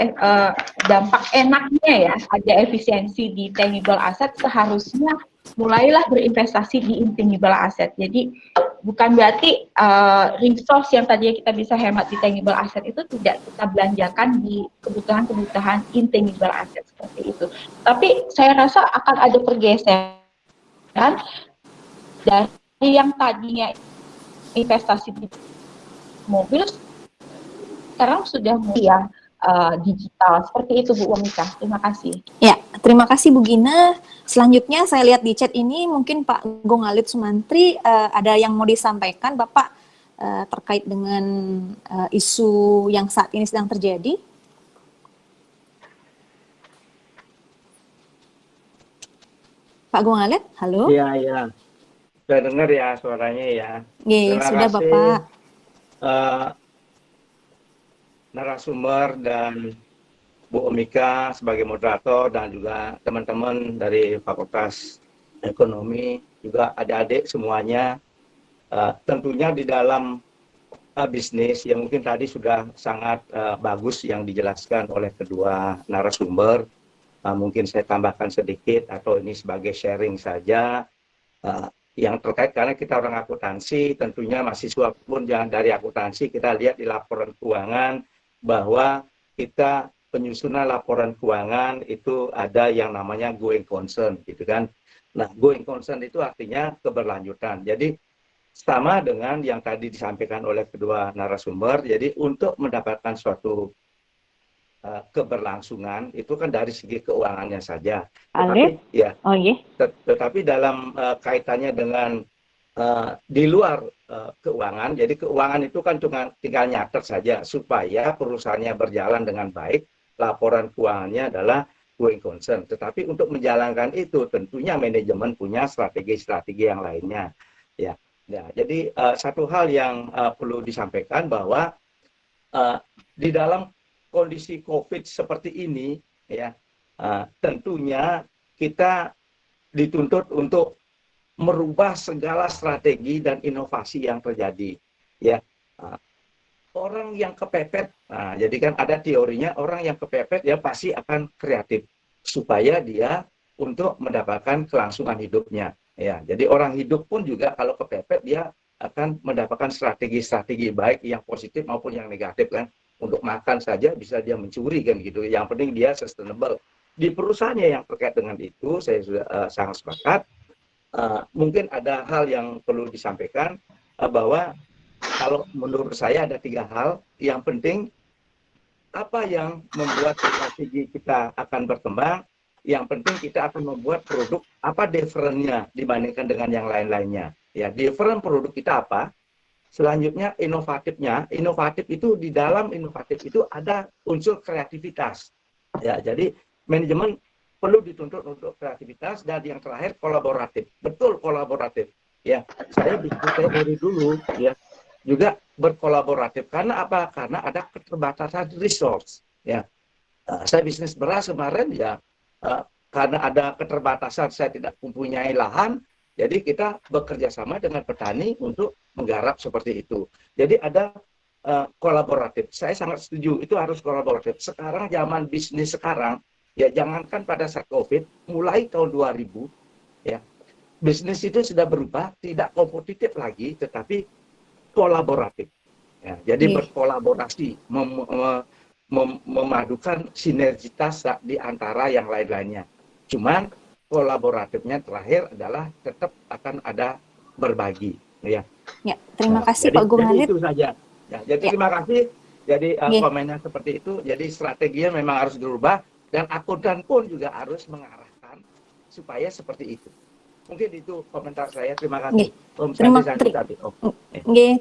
dampak enaknya ya, ada efisiensi di tangible asset, seharusnya mulailah berinvestasi di intangible asset. Jadi bukan berarti resource yang tadinya kita bisa hemat di tangible asset itu tidak kita belanjakan di kebutuhan-kebutuhan intangible asset seperti itu. Tapi saya rasa akan ada pergeseran dari yang tadinya investasi di mobil sekarang sudah mulai yang digital. Seperti itu Bu Wamika. Terima kasih. Ya, terima kasih Bu Gina. Selanjutnya saya lihat di chat ini mungkin Pak Gong Alit Sumantri ada yang mau disampaikan Bapak terkait dengan isu yang saat ini sedang terjadi. Pak Gong Alit, halo? Iya, iya. Sudah dengar ya suaranya ya. Iya, sudah kasih, Bapak. Narasumber dan Bu Omika sebagai moderator dan juga teman-teman dari Fakultas Ekonomi, juga adik-adik semuanya. Tentunya di dalam bisnis yang mungkin tadi sudah sangat bagus yang dijelaskan oleh kedua narasumber. Mungkin saya tambahkan sedikit atau ini sebagai sharing saja yang terkait, karena kita orang akuntansi, tentunya mahasiswa pun yang dari akuntansi, kita lihat di laporan keuangan bahwa kita penyusunan laporan keuangan itu ada yang namanya going concern gitu kan. Nah, going concern itu artinya keberlanjutan. Jadi sama dengan yang tadi disampaikan oleh kedua narasumber, jadi untuk mendapatkan suatu keberlangsungan itu kan dari segi keuangannya saja. Tetapi ya, tetapi dalam kaitannya dengan di luar keuangan, jadi keuangan itu kan cuma tinggal nyatet saja supaya perusahaannya berjalan dengan baik, laporan keuangannya adalah going concern. Tetapi untuk menjalankan itu tentunya manajemen punya strategi-strategi yang lainnya. Ya, jadi satu hal yang perlu disampaikan bahwa di dalam kondisi COVID seperti ini, ya tentunya kita dituntut untuk merubah segala strategi dan inovasi yang terjadi. Ya, orang yang kepepet, jadi kan ada teorinya orang yang kepepet ya pasti akan kreatif supaya dia untuk mendapatkan kelangsungan hidupnya. Ya, jadi orang hidup pun juga kalau kepepet dia akan mendapatkan strategi-strategi baik yang positif maupun yang negatif kan. Untuk makan saja bisa dia mencuri kan gitu. Yang penting dia sustainable. Di perusahaannya yang terkait dengan itu saya sudah sangat sepakat. Mungkin ada hal yang perlu disampaikan bahwa kalau menurut saya ada 3 hal yang penting. Apa yang membuat strategi kita akan berkembang, yang penting kita akan membuat produk apa different-nya dibandingkan dengan yang lain-lainnya. Ya, different produk kita apa? Selanjutnya inovatifnya, inovatif itu di dalam inovatif itu ada unsur kreativitas. Ya, jadi manajemen perlu dituntut untuk kreativitas, dan yang terakhir kolaboratif. Betul kolaboratif. Ya, saya dari dulu ya juga berkolaboratif. Karena apa? Karena ada keterbatasan resource. Ya, saya bisnis beras kemarin ya karena ada keterbatasan saya tidak mempunyai lahan. Jadi kita bekerja sama dengan petani untuk menggarap seperti itu. Jadi ada kolaboratif. Saya sangat setuju, itu harus kolaboratif. Sekarang zaman bisnis sekarang, ya jangankan pada saat COVID, mulai tahun 2000, ya bisnis itu sudah berubah, tidak kompetitif lagi, tetapi kolaboratif. Ya, jadi berkolaborasi, memadukan sinergitas di antara yang lain-lainnya. Cuman kolaboratifnya terakhir adalah tetap akan ada berbagi, ya. Ya, terima kasih Pak Gong Alit. Itu saja. Ya, jadi terima kasih. Jadi komennya seperti itu. Jadi strateginya memang harus dirubah dan akuntan pun juga harus mengarahkan supaya seperti itu. Mungkin itu komentar saya. Terima kasih.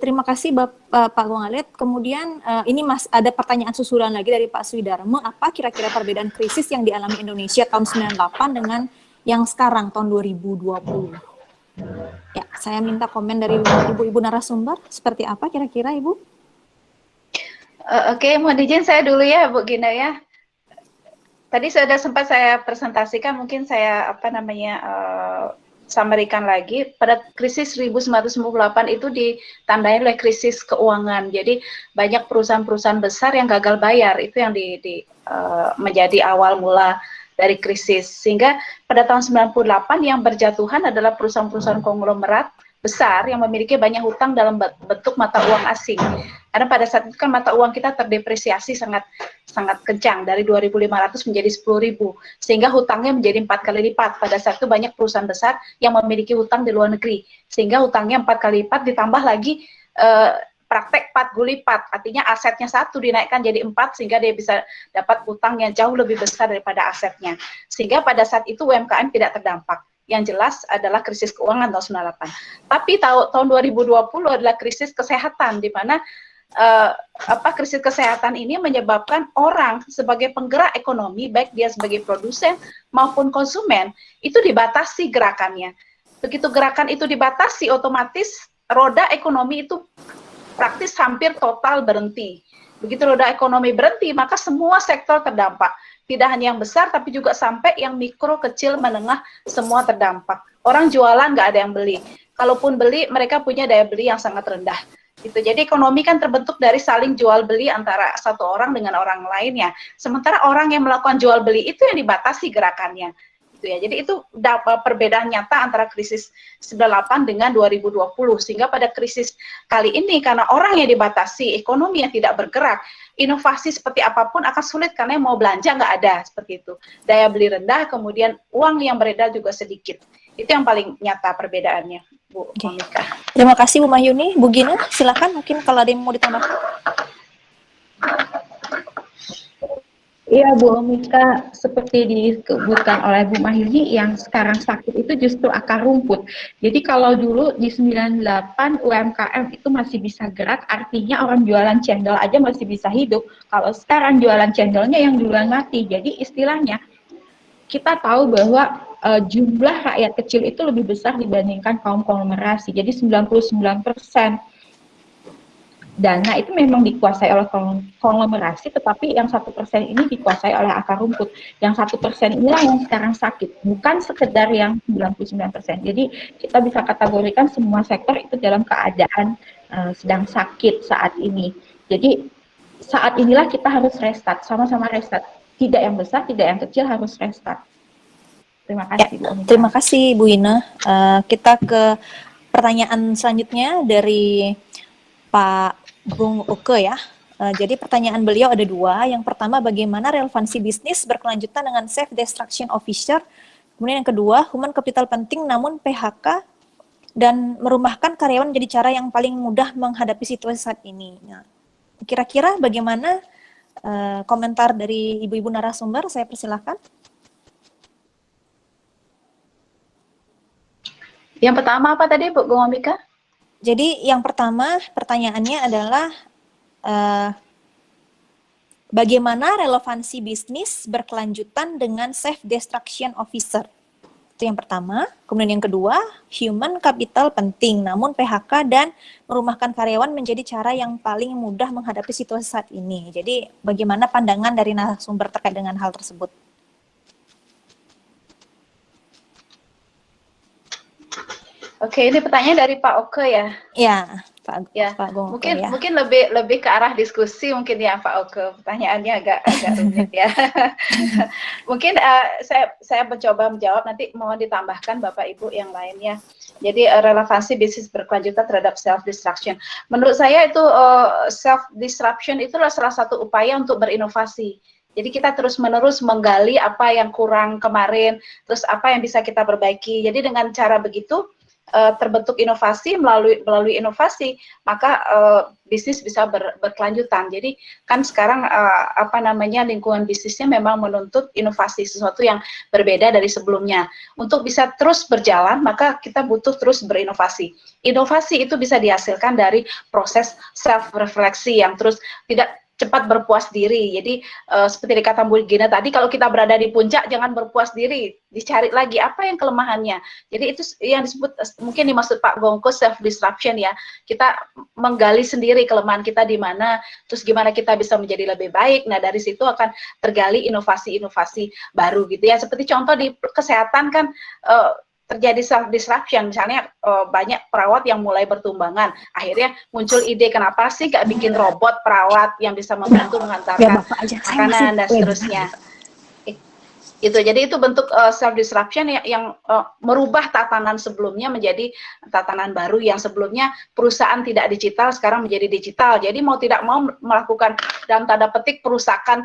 Terima kasih Pak Gongalet. Kemudian ini ada pertanyaan susulan lagi dari Pak Swidarmo. Apa kira-kira perbedaan krisis yang dialami Indonesia tahun 98 dengan yang sekarang tahun 2020? Ya, saya minta komen dari ibu-ibu narasumber. Seperti apa kira-kira Ibu? Oke, mohon izin saya dulu ya Bu Gina ya. Tadi sudah sempat saya presentasikan, mungkin saya summary-kan lagi. Pada krisis 1998 itu ditandai oleh krisis keuangan. Jadi banyak perusahaan-perusahaan besar yang gagal bayar, itu yang menjadi awal mula dari krisis. Sehingga pada tahun 98 yang berjatuhan adalah perusahaan-perusahaan konglomerat besar yang memiliki banyak hutang dalam bentuk mata uang asing. Karena pada saat itu kan mata uang kita terdepresiasi sangat kencang dari 2.500 menjadi 10.000, sehingga hutangnya menjadi 4 kali lipat. Pada saat itu banyak perusahaan besar yang memiliki hutang di luar negeri, sehingga hutangnya 4 kali lipat ditambah lagi praktek 4 kali lipat, artinya asetnya 1 dinaikkan jadi 4 sehingga dia bisa dapat hutang yang jauh lebih besar daripada asetnya. Sehingga pada saat itu UMKM tidak terdampak. Yang jelas adalah krisis keuangan tahun 98. Tapi tahun 2020 adalah krisis kesehatan, di mana krisis kesehatan ini menyebabkan orang sebagai penggerak ekonomi, baik dia sebagai produsen maupun konsumen, itu dibatasi gerakannya. Begitu gerakan itu dibatasi, otomatis roda ekonomi itu praktis hampir total berhenti. Begitu roda ekonomi berhenti, maka semua sektor terdampak. Tidak hanya yang besar, tapi juga sampai yang mikro, kecil, menengah, semua terdampak. Orang jualan nggak ada yang beli. Kalaupun beli, mereka punya daya beli yang sangat rendah. Gitu. Jadi ekonomi kan terbentuk dari saling jual beli antara satu orang dengan orang lainnya. Sementara orang yang melakukan jual beli itu yang dibatasi gerakannya. Gitu ya. Jadi itu perbedaan nyata antara krisis 98 dengan 2020. Sehingga pada krisis kali ini karena orang yang dibatasi, ekonomi yang tidak bergerak, inovasi seperti apapun akan sulit karena yang mau belanja nggak ada, seperti itu. Daya beli rendah, kemudian uang yang beredar juga sedikit. Itu yang paling nyata perbedaannya, Bu Monika. Terima kasih Bu Mahyuni. Bu Gina, silakan mungkin kalau ada yang mau ditambahkan. Iya Bu Monika, seperti disebutkan oleh Bu Mahyuni, yang sekarang sakit itu justru akar rumput. Jadi kalau dulu di 98 UMKM itu masih bisa gerak, artinya orang jualan cendol aja masih bisa hidup. Kalau sekarang jualan cendolnya yang duluan mati. Jadi istilahnya kita tahu bahwa jumlah rakyat kecil itu lebih besar dibandingkan kaum konglomerasi. Jadi 99% dana itu memang dikuasai oleh konglomerasi, tetapi yang 1% ini dikuasai oleh akar rumput. Yang 1% inilah yang sekarang sakit, bukan sekedar yang 99%. Jadi kita bisa kategorikan semua sektor itu dalam keadaan sedang sakit saat ini. Jadi saat inilah kita harus restart, sama-sama restart. Tidak yang besar, tidak yang kecil, harus restart. Terima kasih, Bu. Terima kasih, Bu Ina. Kita ke pertanyaan selanjutnya dari Pak Bung Uke ya. Jadi pertanyaan beliau ada 2. Yang pertama, bagaimana relevansi bisnis berkelanjutan dengan self-destruction officer. Kemudian yang kedua, human capital penting namun PHK dan merumahkan karyawan menjadi cara yang paling mudah menghadapi situasi saat ini. Nah, kira-kira bagaimana komentar dari ibu-ibu narasumber? Saya persilahkan. Yang pertama apa tadi Bu Monika? Jadi yang pertama pertanyaannya adalah bagaimana relevansi bisnis berkelanjutan dengan self-destruction officer? Itu yang pertama. Kemudian yang kedua, human capital penting, namun PHK dan merumahkan karyawan menjadi cara yang paling mudah menghadapi situasi saat ini. Jadi bagaimana pandangan dari narasumber terkait dengan hal tersebut? Oke, ini pertanyaan dari Pak Oke ya? Ya, Pak Bung mungkin Oke, ya. Mungkin lebih ke arah diskusi mungkin ya Pak Oke. Pertanyaannya agak rumit ya. Mungkin saya mencoba menjawab, nanti mohon ditambahkan Bapak Ibu yang lainnya. Jadi relevansi bisnis berkelanjutan terhadap self destruction. Menurut saya itu self disruption itulah salah satu upaya untuk berinovasi. Jadi kita terus-menerus menggali apa yang kurang kemarin, terus apa yang bisa kita perbaiki. Jadi dengan cara begitu terbentuk inovasi, melalui inovasi maka bisnis bisa berkelanjutan. Jadi kan sekarang lingkungan bisnisnya memang menuntut inovasi, sesuatu yang berbeda dari sebelumnya. Untuk bisa terus berjalan maka kita butuh terus berinovasi. Inovasi itu bisa dihasilkan dari proses self refleksi yang terus tidak cepat berpuas diri. Jadi seperti dikata Bu Gina tadi, kalau kita berada di puncak jangan berpuas diri, dicari lagi apa yang kelemahannya. Jadi itu yang disebut, mungkin dimaksud Pak Gongko, self disruption ya. Kita menggali sendiri kelemahan kita di mana, terus gimana kita bisa menjadi lebih baik. Nah, dari situ akan tergali inovasi-inovasi baru gitu ya. Seperti contoh di kesehatan kan terjadi self disruption, misalnya banyak perawat yang mulai bertumbangan, akhirnya muncul ide kenapa sih gak bikin robot perawat yang bisa membantu mengantarkan makanan dan seterusnya. Itu jadi itu bentuk self disruption yang merubah tatanan sebelumnya menjadi tatanan baru, yang sebelumnya perusahaan tidak digital sekarang menjadi digital. Jadi mau tidak mau melakukan dalam tanda petik perusakan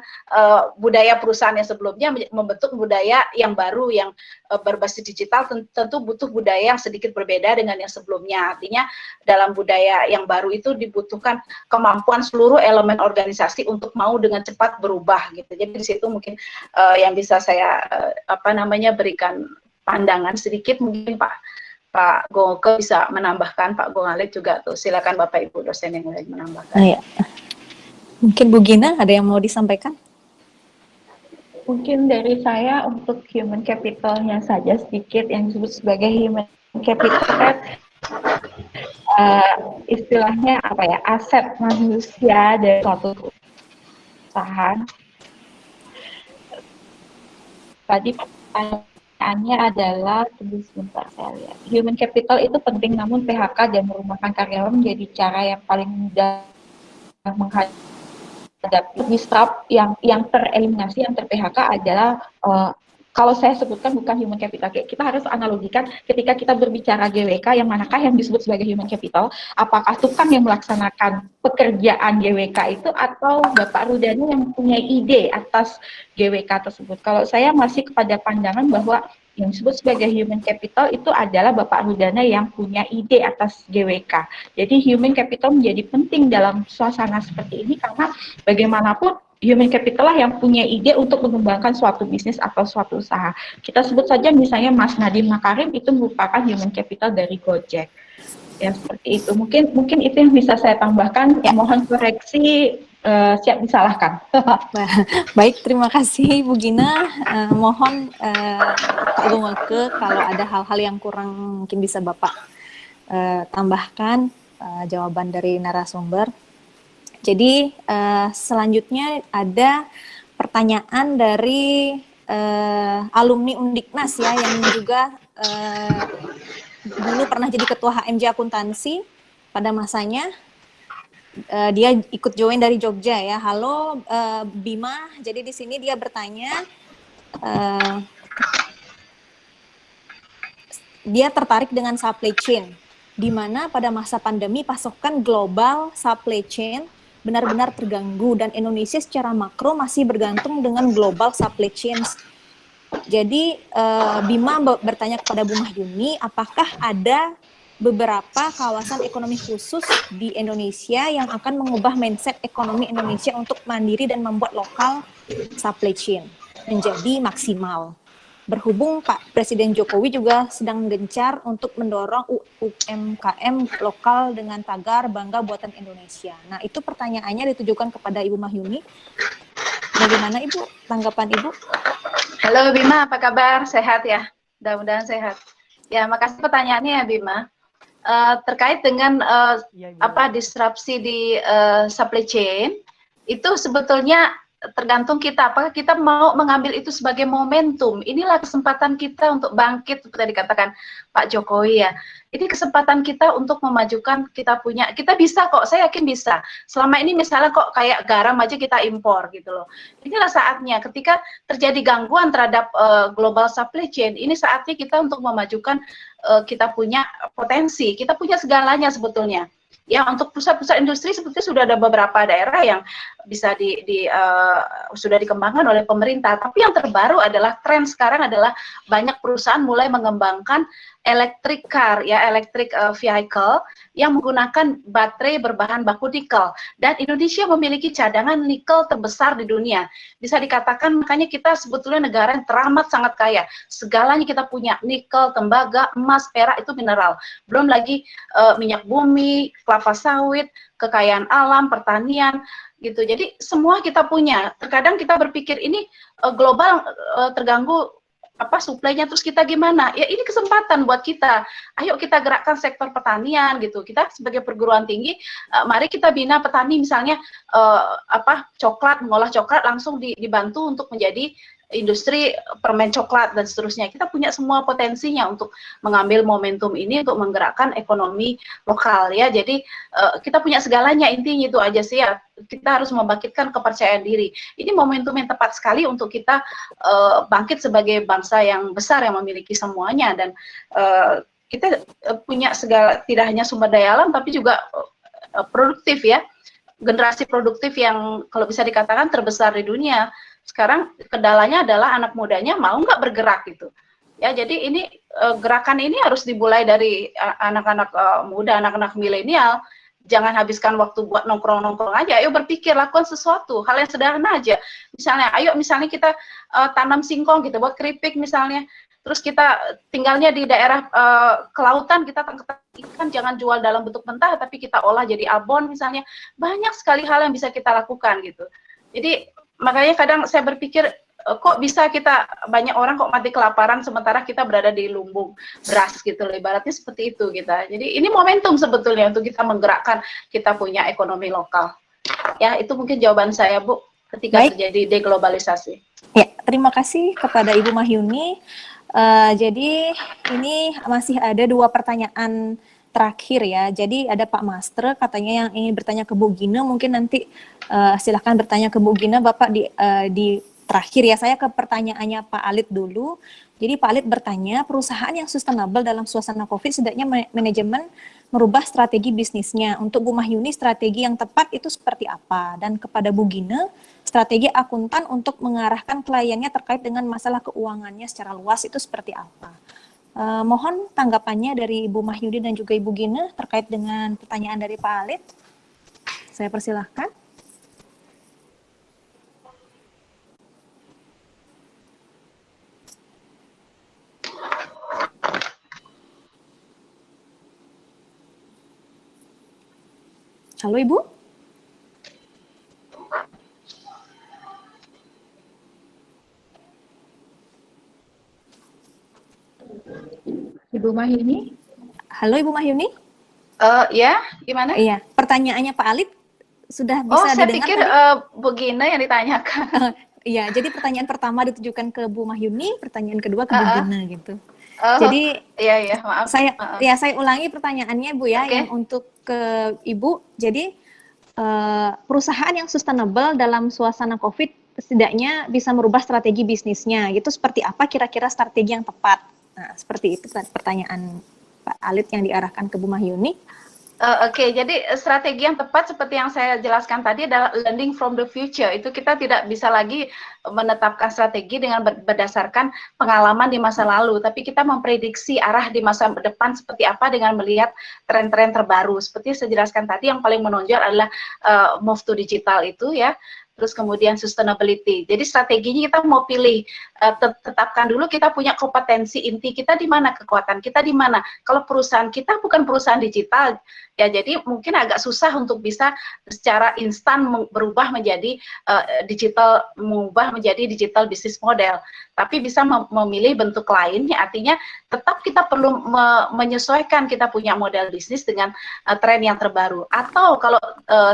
budaya perusahaan yang sebelumnya, membentuk budaya yang baru yang berbasis digital. Tentu butuh budaya yang sedikit berbeda dengan yang sebelumnya. Artinya dalam budaya yang baru itu dibutuhkan kemampuan seluruh elemen organisasi untuk mau dengan cepat berubah gitu. Jadi di situ mungkin yang bisa saya berikan pandangan sedikit. Mungkin Pak Gongke bisa menambahkan, Pak Gongalit juga tuh. Silakan Bapak Ibu dosen yang lain menambahkan. Iya. Mungkin Bu Gina ada yang mau disampaikan? Mungkin dari saya untuk human capitalnya saja sedikit, yang disebut sebagai human capital istilahnya apa ya, aset manusia dari suatu perusahaan. Tadi pertanyaannya adalah, tunggu sebentar saya lihat. Human capital itu penting, namun PHK dan merumahkan karyawan menjadi cara yang paling mudah menghadapi disrupt yang tereliminasi, yang ter-PHK adalah kalau saya sebutkan bukan human capital. Kita harus analogikan ketika kita berbicara GWK, yang manakah yang disebut sebagai human capital? Apakah tukang yang melaksanakan pekerjaan GWK itu, atau Bapak Rudani yang punya ide atas GWK tersebut? Kalau saya masih kepada pandangan bahwa yang disebut sebagai human capital itu adalah Bapak Rudana yang punya ide atas GWK. Jadi human capital menjadi penting dalam suasana seperti ini, karena bagaimanapun human capital lah yang punya ide untuk mengembangkan suatu bisnis atau suatu usaha. Kita sebut saja misalnya Mas Nadiem Makarim itu merupakan human capital dari Gojek. Ya seperti itu. Mungkin itu yang bisa saya tambahkan. Ya. Mohon koreksi, siap disalahkan. Baik, terima kasih Bu Gina. Mohon Pak Gongke kalau ada hal-hal yang kurang mungkin bisa Bapak tambahkan jawaban dari narasumber. Jadi selanjutnya ada pertanyaan dari alumni Undiknas ya, yang juga dulu pernah jadi ketua HMJ akuntansi pada masanya. Dia ikut join dari Jogja ya. Halo Bima, jadi di sini dia bertanya, dia tertarik dengan supply chain, di mana pada masa pandemi pasokan global supply chain benar-benar terganggu, dan Indonesia secara makro masih bergantung dengan global supply chain. Jadi Bima bertanya kepada Bu Mahyuni, apakah ada beberapa kawasan ekonomi khusus di Indonesia yang akan mengubah mindset ekonomi Indonesia untuk mandiri dan membuat lokal supply chain menjadi maksimal. Berhubung Pak Presiden Jokowi juga sedang gencar untuk mendorong UMKM lokal dengan tagar Bangga Buatan Indonesia. Nah, itu pertanyaannya ditujukan kepada Ibu Mahyuni. Bagaimana Ibu, tanggapan Ibu? Halo Bima, apa kabar? Sehat ya? Mudah-mudahan sehat. Ya, makasih pertanyaannya ya Bima. Terkait dengan disrupsi di supply chain, itu sebetulnya tergantung kita, apakah kita mau mengambil itu sebagai momentum. Inilah kesempatan kita untuk bangkit, seperti dikatakan Pak Jokowi ya. Ini kesempatan kita untuk memajukan, kita bisa kok, saya yakin bisa. Selama ini misalnya kok kayak garam aja kita impor gitu loh. Inilah saatnya ketika terjadi gangguan terhadap global supply chain, ini saatnya kita untuk memajukan, kita punya potensi, kita punya segalanya sebetulnya. Ya, untuk pusat-pusat industri sebetulnya sudah ada beberapa daerah yang bisa sudah dikembangkan oleh pemerintah. Tapi yang terbaru adalah tren sekarang adalah banyak perusahaan mulai mengembangkan electric car, ya, electric vehicle yang menggunakan baterai berbahan baku nikel. Dan Indonesia memiliki cadangan nikel terbesar di dunia. Bisa dikatakan makanya kita sebetulnya negara yang teramat sangat kaya. Segalanya kita punya, nikel, tembaga, emas, perak, itu mineral. Belum lagi minyak bumi, kelapa sawit, kekayaan alam, pertanian, gitu. Jadi semua kita punya. Terkadang kita berpikir ini global terganggu suplainya, terus kita gimana? Ya ini kesempatan buat kita. Ayo kita gerakkan sektor pertanian gitu. Kita sebagai perguruan tinggi, mari kita bina petani misalnya coklat, mengolah coklat langsung dibantu untuk menjadi industri permen coklat dan seterusnya. Kita punya semua potensinya untuk mengambil momentum ini untuk menggerakkan ekonomi lokal, ya. Jadi kita punya segalanya, intinya itu aja sih ya. Kita harus membangkitkan kepercayaan diri. Ini momentum yang tepat sekali untuk kita bangkit sebagai bangsa yang besar yang memiliki semuanya, dan kita punya segala, tidak hanya sumber daya alam tapi juga produktif, ya. Generasi produktif yang kalau bisa dikatakan terbesar di dunia. Sekarang kendalanya adalah anak mudanya mau nggak bergerak gitu. Ya, jadi ini gerakan ini harus dimulai dari anak-anak muda, anak-anak milenial. Jangan habiskan waktu buat nongkrong-nongkrong aja. Ayo berpikir, lakukan sesuatu, hal yang sederhana aja. Misalnya kita tanam singkong gitu, buat keripik misalnya. Terus kita tinggalnya di daerah kelautan, kita tangkap ikan, jangan jual dalam bentuk mentah, tapi kita olah jadi abon misalnya. Banyak sekali hal yang bisa kita lakukan gitu. Jadi makanya kadang saya berpikir, kok bisa kita, banyak orang kok mati kelaparan sementara kita berada di lumbung beras gitu, ibaratnya seperti itu kita. Jadi ini momentum sebetulnya untuk kita menggerakkan kita punya ekonomi lokal. Ya, itu mungkin jawaban saya, Bu, ketika terjadi deglobalisasi. Ya, terima kasih kepada Ibu Mahyuni. Jadi ini masih ada 2 pertanyaan terakhir ya. Jadi ada Pak Master katanya yang ingin bertanya ke Bu Gina, mungkin nanti silahkan bertanya ke Bu Gina, Bapak di terakhir ya. Saya ke pertanyaannya Pak Alit dulu. Jadi Pak Alit bertanya, perusahaan yang sustainable dalam suasana COVID setidaknya manajemen merubah strategi bisnisnya. Untuk Bu Mahyuni, strategi yang tepat itu seperti apa? Dan kepada Bu Gina, strategi akuntan untuk mengarahkan kliennya terkait dengan masalah keuangannya secara luas itu seperti apa? Mohon tanggapannya dari Ibu Mahyuni dan juga Ibu Gina terkait dengan pertanyaan dari Pak Alit. Saya persilahkan. Halo Ibu. Ibu Mahyuni? Halo Ibu Mahyuni? Ya, gimana? Iya, pertanyaannya Pak Alit sudah bisa saya didengar pikir tadi? Bu Gina yang ditanyakan. Iya, jadi pertanyaan pertama ditujukan ke Bu Mahyuni, pertanyaan kedua ke Bu Gina gitu. Jadi iya, maaf. Saya ulangi pertanyaannya Bu ya, yang untuk ke Ibu. Jadi perusahaan yang sustainable dalam suasana COVID setidaknya bisa merubah strategi bisnisnya. Itu seperti apa kira-kira strategi yang tepat? Nah, seperti itu pertanyaan Pak Alit yang diarahkan ke Bu Mahyuni. Oke, jadi strategi yang tepat seperti yang saya jelaskan tadi adalah learning from the future. Itu kita tidak bisa lagi menetapkan strategi dengan berdasarkan pengalaman di masa lalu, tapi kita memprediksi arah di masa depan seperti apa dengan melihat tren-tren terbaru. Seperti saya jelaskan tadi, yang paling menonjol adalah move to digital itu ya. Terus kemudian sustainability. Jadi strateginya kita mau pilih, tetapkan dulu kita punya kompetensi inti kita di mana, kekuatan kita di mana. Kalau perusahaan kita bukan perusahaan digital, ya jadi mungkin agak susah untuk bisa secara instan berubah menjadi mengubah menjadi digital business model. Tapi bisa memilih bentuk lainnya, artinya tetap kita perlu menyesuaikan kita punya model bisnis dengan tren yang terbaru. Atau kalau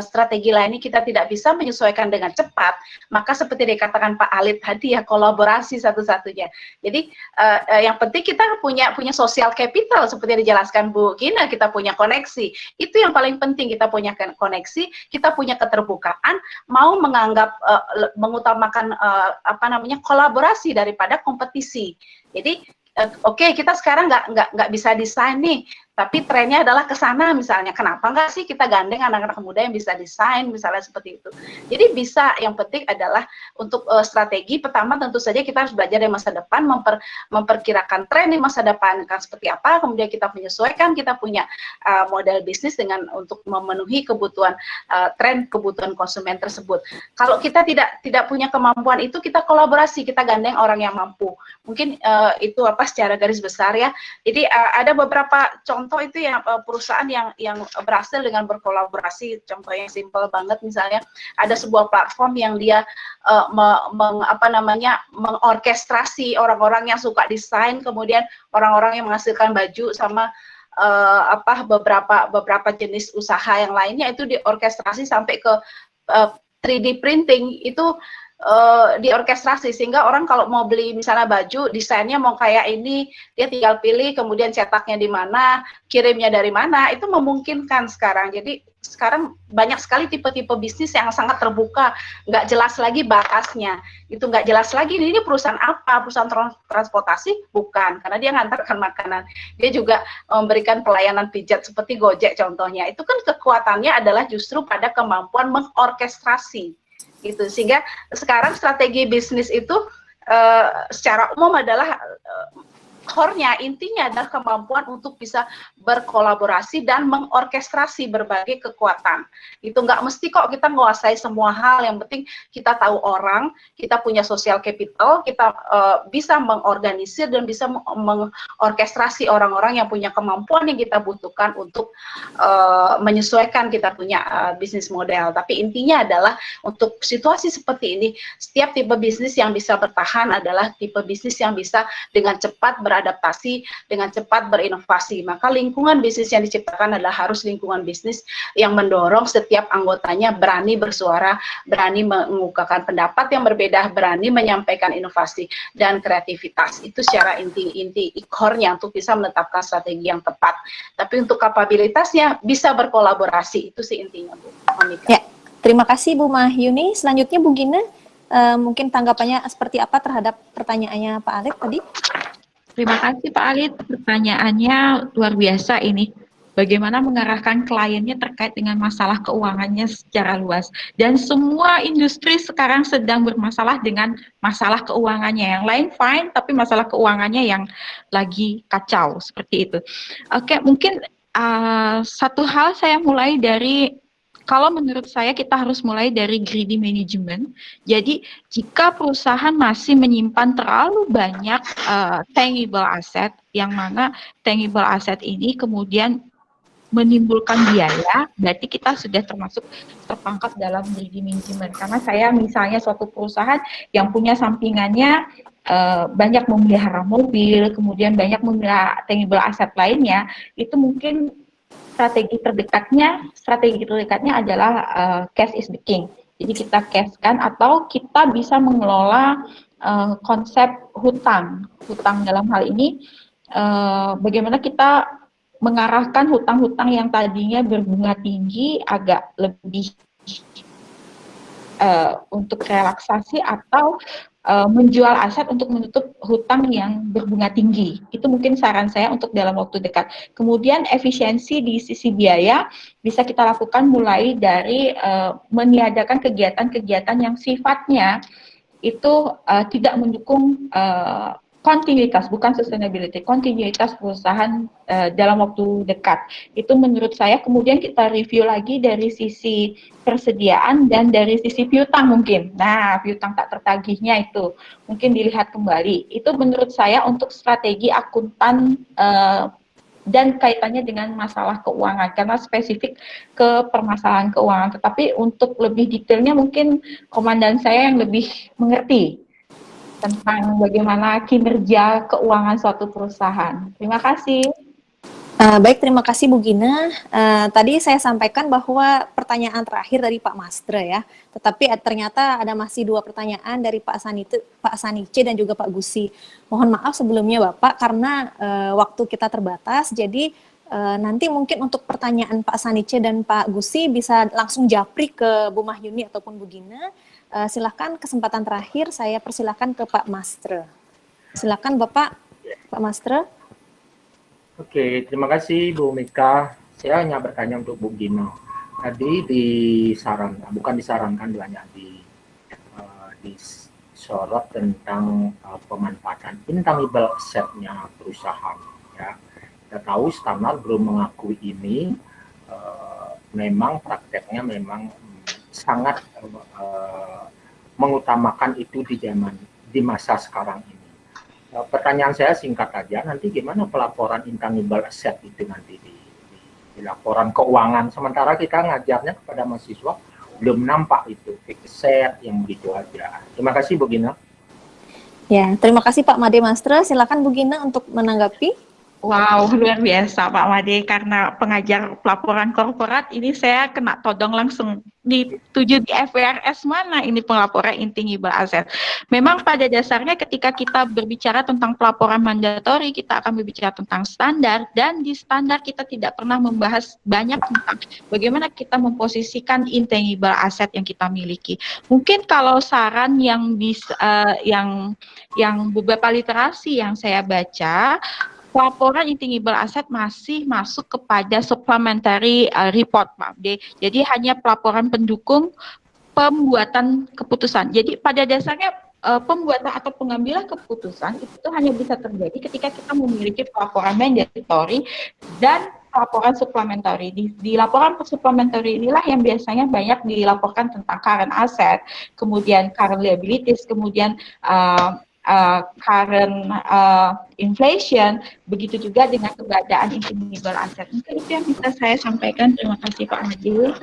strategi lainnya kita tidak bisa menyesuaikan dengan cepat, maka seperti dikatakan Pak Alit tadi ya, kolaborasi satu-satunya. Jadi yang penting kita punya social capital seperti yang dijelaskan Bu Gina, kita punya koneksi. Itu yang paling penting, kita punya koneksi, kita punya keterbukaan, mau menganggap mengutamakan kolaborasi daripada kompetisi. Jadi oke, kita sekarang nggak bisa desain nih tapi trennya adalah ke sana misalnya. Kenapa enggak sih kita gandeng anak-anak muda yang bisa desain misalnya seperti itu. Jadi bisa, yang penting adalah untuk strategi pertama tentu saja kita harus belajar dari masa depan, memperkirakan tren di masa depan kan seperti apa, kemudian kita menyesuaikan, kita punya model bisnis dengan untuk memenuhi kebutuhan tren, kebutuhan konsumen tersebut. Kalau kita tidak punya kemampuan itu, kita kolaborasi, kita gandeng orang yang mampu. Mungkin itu secara garis besar ya. Jadi ada beberapa contoh itu yang perusahaan yang berhasil dengan berkolaborasi. Contohnya simple banget, misalnya ada sebuah platform yang dia mengorkestrasi orang-orang yang suka desain, kemudian orang-orang yang menghasilkan baju sama beberapa jenis usaha yang lainnya itu diorkestrasi sampai ke 3D printing itu diorkestrasi, sehingga orang kalau mau beli misalnya baju desainnya mau kayak ini, dia tinggal pilih, kemudian cetaknya di mana, kirimnya dari mana, itu memungkinkan sekarang. Jadi sekarang banyak sekali tipe-tipe bisnis yang sangat terbuka, nggak jelas lagi batasnya, itu nggak jelas lagi ini perusahaan apa, perusahaan transportasi bukan, karena dia ngantarkan makanan, dia juga memberikan pelayanan pijat seperti Gojek contohnya. Itu kan kekuatannya adalah justru pada kemampuan mengorkestrasi gitu. Sehingga sekarang strategi bisnis itu secara umum adalah core-nya, intinya adalah kemampuan untuk bisa berkolaborasi dan mengorkestrasi berbagai kekuatan. Itu nggak mesti kok kita menguasai semua hal, yang penting kita tahu orang, kita punya social capital, kita bisa mengorganisir dan bisa mengorkestrasi orang-orang yang punya kemampuan yang kita butuhkan untuk menyesuaikan kita punya bisnis model. Tapi intinya adalah untuk situasi seperti ini, setiap tipe bisnis yang bisa bertahan adalah tipe bisnis yang bisa dengan cepat beradaptasi, dengan cepat berinovasi. Maka lingkungan bisnis yang diciptakan adalah harus lingkungan bisnis yang mendorong setiap anggotanya berani bersuara, berani mengungkapkan pendapat yang berbeda, berani menyampaikan inovasi dan kreativitas. Itu secara inti core-nya untuk bisa menetapkan strategi yang tepat. Tapi untuk kapabilitasnya bisa berkolaborasi, itu sih intinya, Bu Monika. Ya, terima kasih Bu Mahyuni. Selanjutnya Bu Gina, mungkin tanggapannya seperti apa terhadap pertanyaannya Pak Alif tadi? Terima kasih Pak Alit, pertanyaannya luar biasa ini. Bagaimana mengarahkan kliennya terkait dengan masalah keuangannya secara luas. Dan semua industri sekarang sedang bermasalah dengan masalah keuangannya. Yang lain fine, tapi masalah keuangannya yang lagi kacau, seperti itu. Oke, mungkin satu hal saya mulai dari, kalau menurut saya kita harus mulai dari greedy management. Jadi jika perusahaan masih menyimpan terlalu banyak tangible asset, yang mana tangible asset ini kemudian menimbulkan biaya, berarti kita sudah terperangkap dalam greedy management. Karena saya misalnya suatu perusahaan yang punya sampingannya banyak memelihara mobil, kemudian banyak memelihara tangible asset lainnya, itu mungkin strategi terdekatnya adalah cash is the king. Jadi kita cashkan, atau kita bisa mengelola konsep hutang dalam hal ini, bagaimana kita mengarahkan hutang-hutang yang tadinya berbunga tinggi agak lebih untuk relaksasi, atau menjual aset untuk menutup hutang yang berbunga tinggi. Itu mungkin saran saya untuk dalam waktu dekat. Kemudian efisiensi di sisi biaya bisa kita lakukan mulai dari meniadakan kegiatan-kegiatan yang sifatnya itu tidak mendukung kontinuitas, bukan sustainability, kontinuitas perusahaan dalam waktu dekat. Itu menurut saya. Kemudian kita review lagi dari sisi persediaan dan dari sisi piutang mungkin. Nah, piutang tak tertagihnya itu mungkin dilihat kembali. Itu menurut saya untuk strategi akuntan dan kaitannya dengan masalah keuangan, karena spesifik ke permasalahan keuangan. Tetapi untuk lebih detailnya mungkin komandan saya yang lebih mengerti tentang bagaimana kinerja keuangan suatu perusahaan. Terima kasih. Baik, terima kasih Bu Gina. Tadi saya sampaikan bahwa pertanyaan terakhir dari Pak Mastre ya, tetapi ternyata ada masih 2 pertanyaan dari Pak Sanice dan juga Pak Gusi. Mohon maaf sebelumnya Bapak, karena waktu kita terbatas, jadi nanti mungkin untuk pertanyaan Pak Sanice dan Pak Gusi bisa langsung japri ke Bu Mahyuni ataupun Bu Gina. Silakan kesempatan terakhir, saya persilakan ke Pak Mastre. Silakan Bapak, Pak Mastre. Oke, terima kasih Bu Mika. Saya hanya bertanya untuk Bu Gino. Tadi bukan disarankan, banyak disorot tentang pemanfaatan intangible asset-nya perusahaan. Ya, kita tahu standar belum mengakui ini. Memang prakteknya memang sangat mengutamakan itu di masa sekarang ini. Pertanyaan saya singkat aja, nanti gimana pelaporan intangible asset itu nanti di laporan keuangan, sementara kita ngajarnya kepada mahasiswa belum nampak itu fixed asset yang begitu aja. Terima kasih Bu Gina. Ya, terima kasih Pak Made Mastre. Silakan Bu Gina untuk menanggapi. Wow, luar biasa Pak Made, karena pengajar pelaporan korporat ini saya kena todong langsung dituju di FWRS mana ini pelaporan intangible asset. Memang pada dasarnya ketika kita berbicara tentang pelaporan mandatori, kita akan berbicara tentang standar, dan di standar kita tidak pernah membahas banyak tentang bagaimana kita memposisikan intangible asset yang kita miliki. Mungkin kalau saran yang beberapa literasi yang saya baca, laporan intangible asset masih masuk kepada supplementary report, Pak D. Jadi hanya pelaporan pendukung pembuatan keputusan. Jadi pada dasarnya pembuatan atau pengambilan keputusan itu hanya bisa terjadi ketika kita memiliki pelaporan mandatory dan laporan supplementary. Di laporan supplementary inilah yang biasanya banyak dilaporkan tentang current asset, kemudian current liabilities, kemudian current inflation, begitu juga dengan keberadaan intangible asset. Mungkin itu yang bisa saya sampaikan. Terima kasih Pak Majid.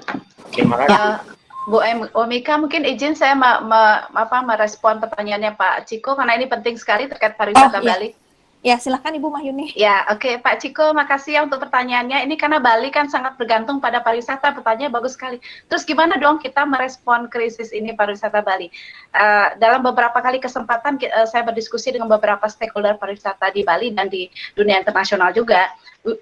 Terima kasih. Bu Mika, mungkin izin saya merespon pertanyaannya Pak Ciko, karena ini penting sekali terkait pariwisata Bali. Ya, silakan Ibu Mahyuni. Ya, oke Pak Ciko, makasih ya untuk pertanyaannya. Ini karena Bali kan sangat bergantung pada pariwisata, pertanyaannya bagus sekali. Terus gimana dong kita merespon krisis ini pariwisata Bali? Dalam beberapa kali kesempatan saya berdiskusi dengan beberapa stakeholder pariwisata di Bali dan di dunia internasional juga.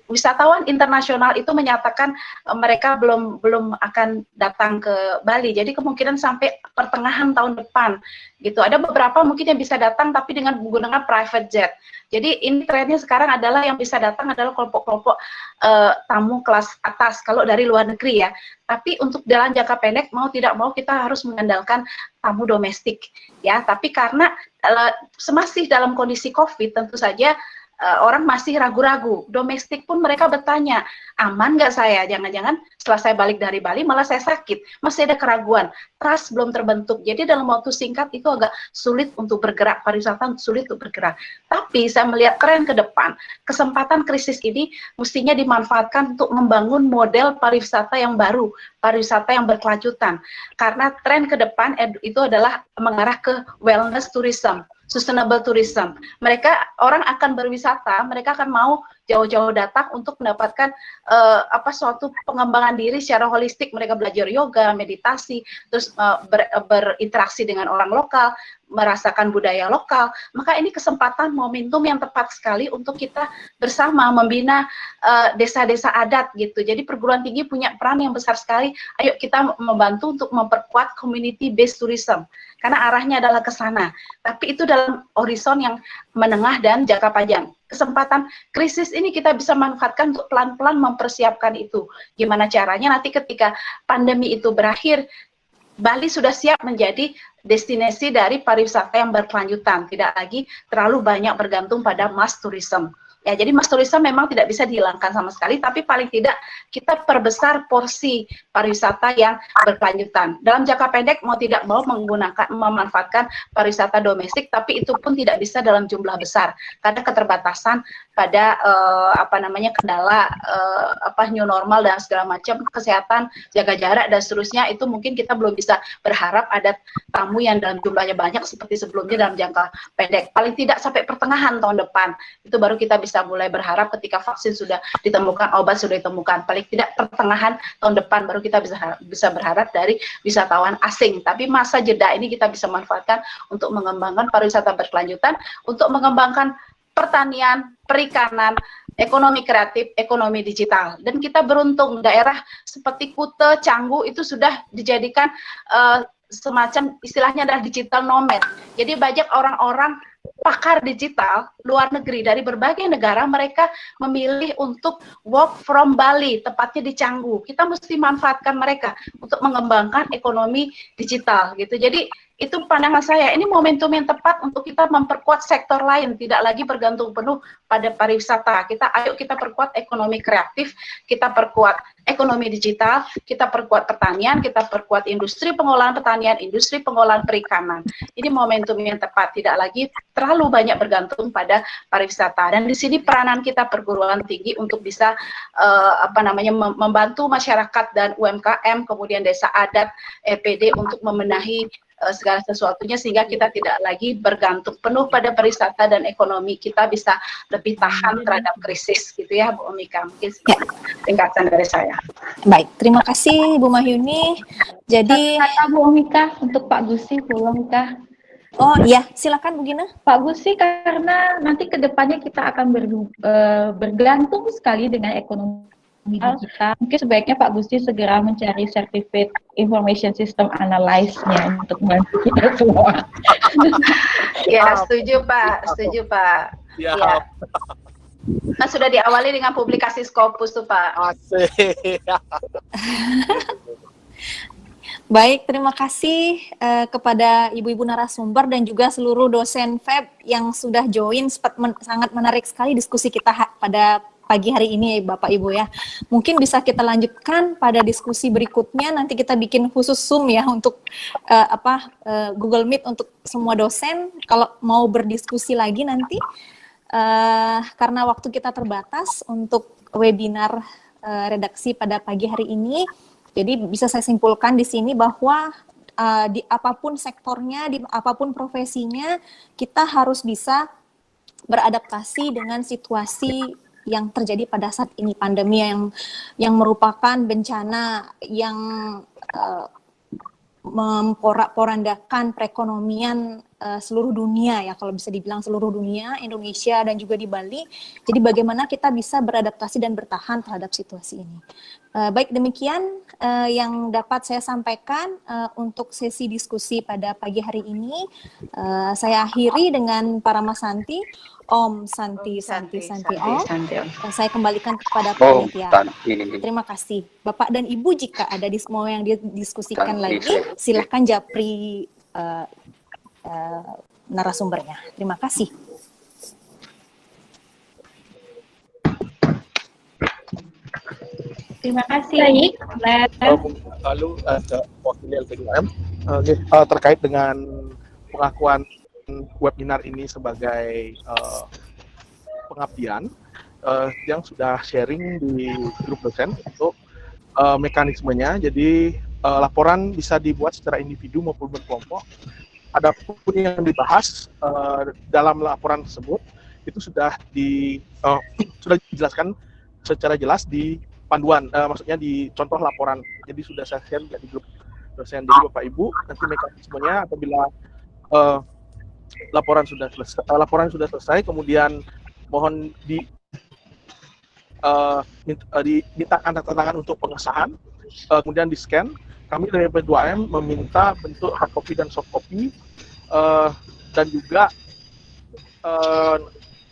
Wisatawan internasional itu menyatakan mereka belum akan datang ke Bali. Jadi kemungkinan sampai pertengahan tahun depan gitu. Ada beberapa mungkin yang bisa datang tapi dengan menggunakan private jet. Jadi ini trennya sekarang adalah yang bisa datang adalah kelompok-kelompok tamu kelas atas kalau dari luar negeri ya. Tapi untuk dalam jangka pendek mau tidak mau kita harus mengandalkan tamu domestik ya. Tapi karena masih dalam kondisi COVID tentu saja orang masih ragu-ragu. Domestik pun mereka bertanya, aman nggak saya? Jangan-jangan setelah saya balik dari Bali malah saya sakit. Masih ada keraguan. Trust belum terbentuk. Jadi dalam waktu singkat itu agak sulit untuk bergerak. Pariwisata sulit untuk bergerak. Tapi saya melihat tren ke depan. Kesempatan krisis ini mestinya dimanfaatkan untuk membangun model pariwisata yang baru. Pariwisata yang berkelanjutan. Karena tren ke depan itu adalah mengarah ke wellness tourism. Sustainable tourism. Orang akan berwisata, mereka akan mau jauh-jauh datang untuk mendapatkan suatu pengembangan diri secara holistik. Mereka belajar yoga, meditasi, terus berinteraksi dengan orang lokal, merasakan budaya lokal. Maka ini kesempatan momentum yang tepat sekali untuk kita bersama membina desa-desa adat gitu. Jadi perguruan tinggi punya peran yang besar sekali. Ayo kita membantu untuk memperkuat community based tourism. Karena arahnya adalah ke sana. Tapi itu dalam horizon yang menengah dan jangka panjang. Kesempatan krisis ini kita bisa manfaatkan untuk pelan-pelan mempersiapkan itu. Gimana caranya nanti ketika pandemi itu berakhir, Bali sudah siap menjadi destinasi dari pariwisata yang berkelanjutan. Tidak lagi terlalu banyak bergantung pada mass tourism. Ya, jadi mass tourism memang tidak bisa dihilangkan sama sekali, tapi paling tidak kita perbesar porsi pariwisata yang berkelanjutan. Dalam jangka pendek mau tidak mau memanfaatkan pariwisata domestik, tapi itu pun tidak bisa dalam jumlah besar karena keterbatasan pada kendala new normal dan segala macam, kesehatan, jaga jarak dan seterusnya. Itu mungkin kita belum bisa berharap ada tamu yang dalam jumlahnya banyak seperti sebelumnya dalam jangka pendek. Paling tidak sampai pertengahan tahun depan itu baru kita bisa mulai berharap ketika vaksin sudah ditemukan, obat sudah ditemukan. Paling tidak pertengahan tahun depan baru kita bisa berharap dari wisatawan asing. Tapi masa jeda ini kita bisa manfaatkan untuk mengembangkan pariwisata berkelanjutan, untuk mengembangkan pertanian, perikanan, ekonomi kreatif, ekonomi digital. Dan kita beruntung daerah seperti Kute, Canggu itu sudah dijadikan semacam istilahnya adalah digital nomad. Jadi banyak orang-orang pakar digital luar negeri dari berbagai negara, mereka memilih untuk work from Bali, tepatnya di Canggu. Kita mesti manfaatkan mereka untuk mengembangkan ekonomi digital gitu. Jadi itu pandangan saya, ini momentum yang tepat untuk kita memperkuat sektor lain, tidak lagi bergantung penuh pada pariwisata. Ayo kita perkuat ekonomi kreatif, kita perkuat ekonomi digital, kita perkuat pertanian, kita perkuat industri pengolahan pertanian, industri pengolahan perikanan. Ini momentum yang tepat, tidak lagi terlalu banyak bergantung pada pariwisata. Dan di sini peranan kita perguruan tinggi untuk bisa membantu masyarakat dan UMKM, kemudian desa adat, EPD untuk membenahi segala sesuatunya sehingga kita tidak lagi bergantung penuh pada pariwisata dan ekonomi kita bisa lebih tahan terhadap krisis gitu ya Bu Omika. Mungkin ringkasan dari saya. Baik, terima kasih Bu Mahyuni. Jadi kata Bu Omika untuk Pak Gusi, Bu Omika. Oh iya, silakan Bu Gina. Pak Gusi, karena nanti kedepannya kita akan bergantung sekali dengan ekonomi digital, mungkin sebaiknya Pak Gusti segera mencari Certificate Information System Analyze-nya untuk membantu kita semua. Ya, setuju Pak, setuju Pak. Ya. Ya. Nah, sudah diawali dengan publikasi Scopus tuh Pak. Asik. Baik, terima kasih kepada ibu-ibu narasumber dan juga seluruh dosen FEB yang sudah join. Sangat menarik sekali diskusi kita pada pagi hari ini Bapak Ibu ya. Mungkin bisa kita lanjutkan pada diskusi berikutnya, nanti kita bikin khusus Zoom ya untuk Google Meet untuk semua dosen kalau mau berdiskusi lagi nanti. Karena waktu kita terbatas untuk webinar redaksi pada pagi hari ini, jadi bisa saya simpulkan di sini bahwa di apapun sektornya, di apapun profesinya, kita harus bisa beradaptasi dengan situasi yang terjadi pada saat ini, pandemi yang merupakan bencana yang memporak-porandakan perekonomian seluruh dunia ya, kalau bisa dibilang seluruh dunia, Indonesia dan juga di Bali. Jadi bagaimana kita bisa beradaptasi dan bertahan terhadap situasi ini. Baik, demikian yang dapat saya sampaikan untuk sesi diskusi pada pagi hari ini. Saya akhiri dengan para Mas Santi. Om Santi Om. Saya kembalikan kepada panitia. Terima kasih. Bapak dan Ibu, jika ada mau yang didiskusikan lagi, silahkan japri narasumbernya. Terima kasih. Terima kasih. Lalu ada wakilnya LPDM terkait dengan pengakuan webinar ini sebagai pengabdian yang sudah sharing di grup dosen untuk mekanismenya. Jadi laporan bisa dibuat secara individu maupun berkelompok. Adapun yang dibahas dalam laporan tersebut itu sudah dijelaskan secara jelas di panduan, maksudnya di contoh laporan. Jadi sudah saya share di grup dosen. Jadi Bapak Ibu, nanti mekanismenya apabila laporan sudah selesai, kemudian mohon diminta tanda tangan untuk pengesahan, kemudian di scan. Kami dari P2M meminta bentuk hard copy dan soft copy, dan juga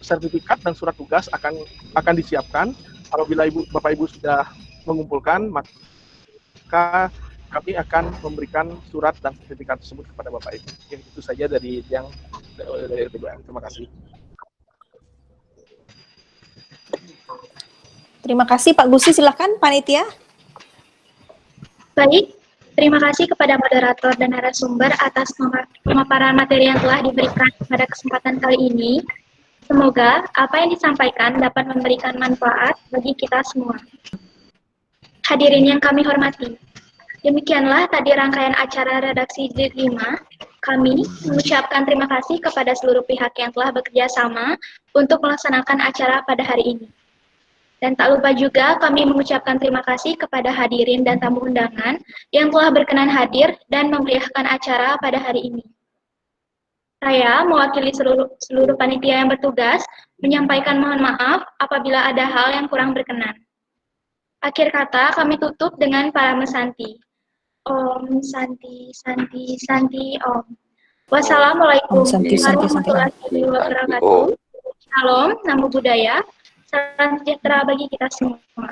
sertifikat dan surat tugas akan disiapkan. Apabila Bapak Ibu sudah mengumpulkan, maka kami akan memberikan surat dan sertifikat tersebut kepada Bapak Ibu. Itu saja dari P2M. Terima kasih. Terima kasih Pak Gusi, silakan panitia. Baik, terima kasih kepada moderator dan narasumber atas pemaparan materi yang telah diberikan pada kesempatan kali ini. Semoga apa yang disampaikan dapat memberikan manfaat bagi kita semua. Hadirin yang kami hormati, demikianlah tadi rangkaian acara redaksi Jilid 5. Kami mengucapkan terima kasih kepada seluruh pihak yang telah bekerja sama untuk melaksanakan acara pada hari ini. Dan tak lupa juga kami mengucapkan terima kasih kepada hadirin dan tamu undangan yang telah berkenan hadir dan memeriahkan acara pada hari ini. Saya mewakili seluruh panitia yang bertugas menyampaikan mohon maaf apabila ada hal yang kurang berkenan. Akhir kata kami tutup dengan para mesanti. Om Santi Santi Santi Om. Wassalamualaikum Santi. warahmatullahi wabarakatuh. Salam, namo buddhaya, salam sejahtera bagi kita semua.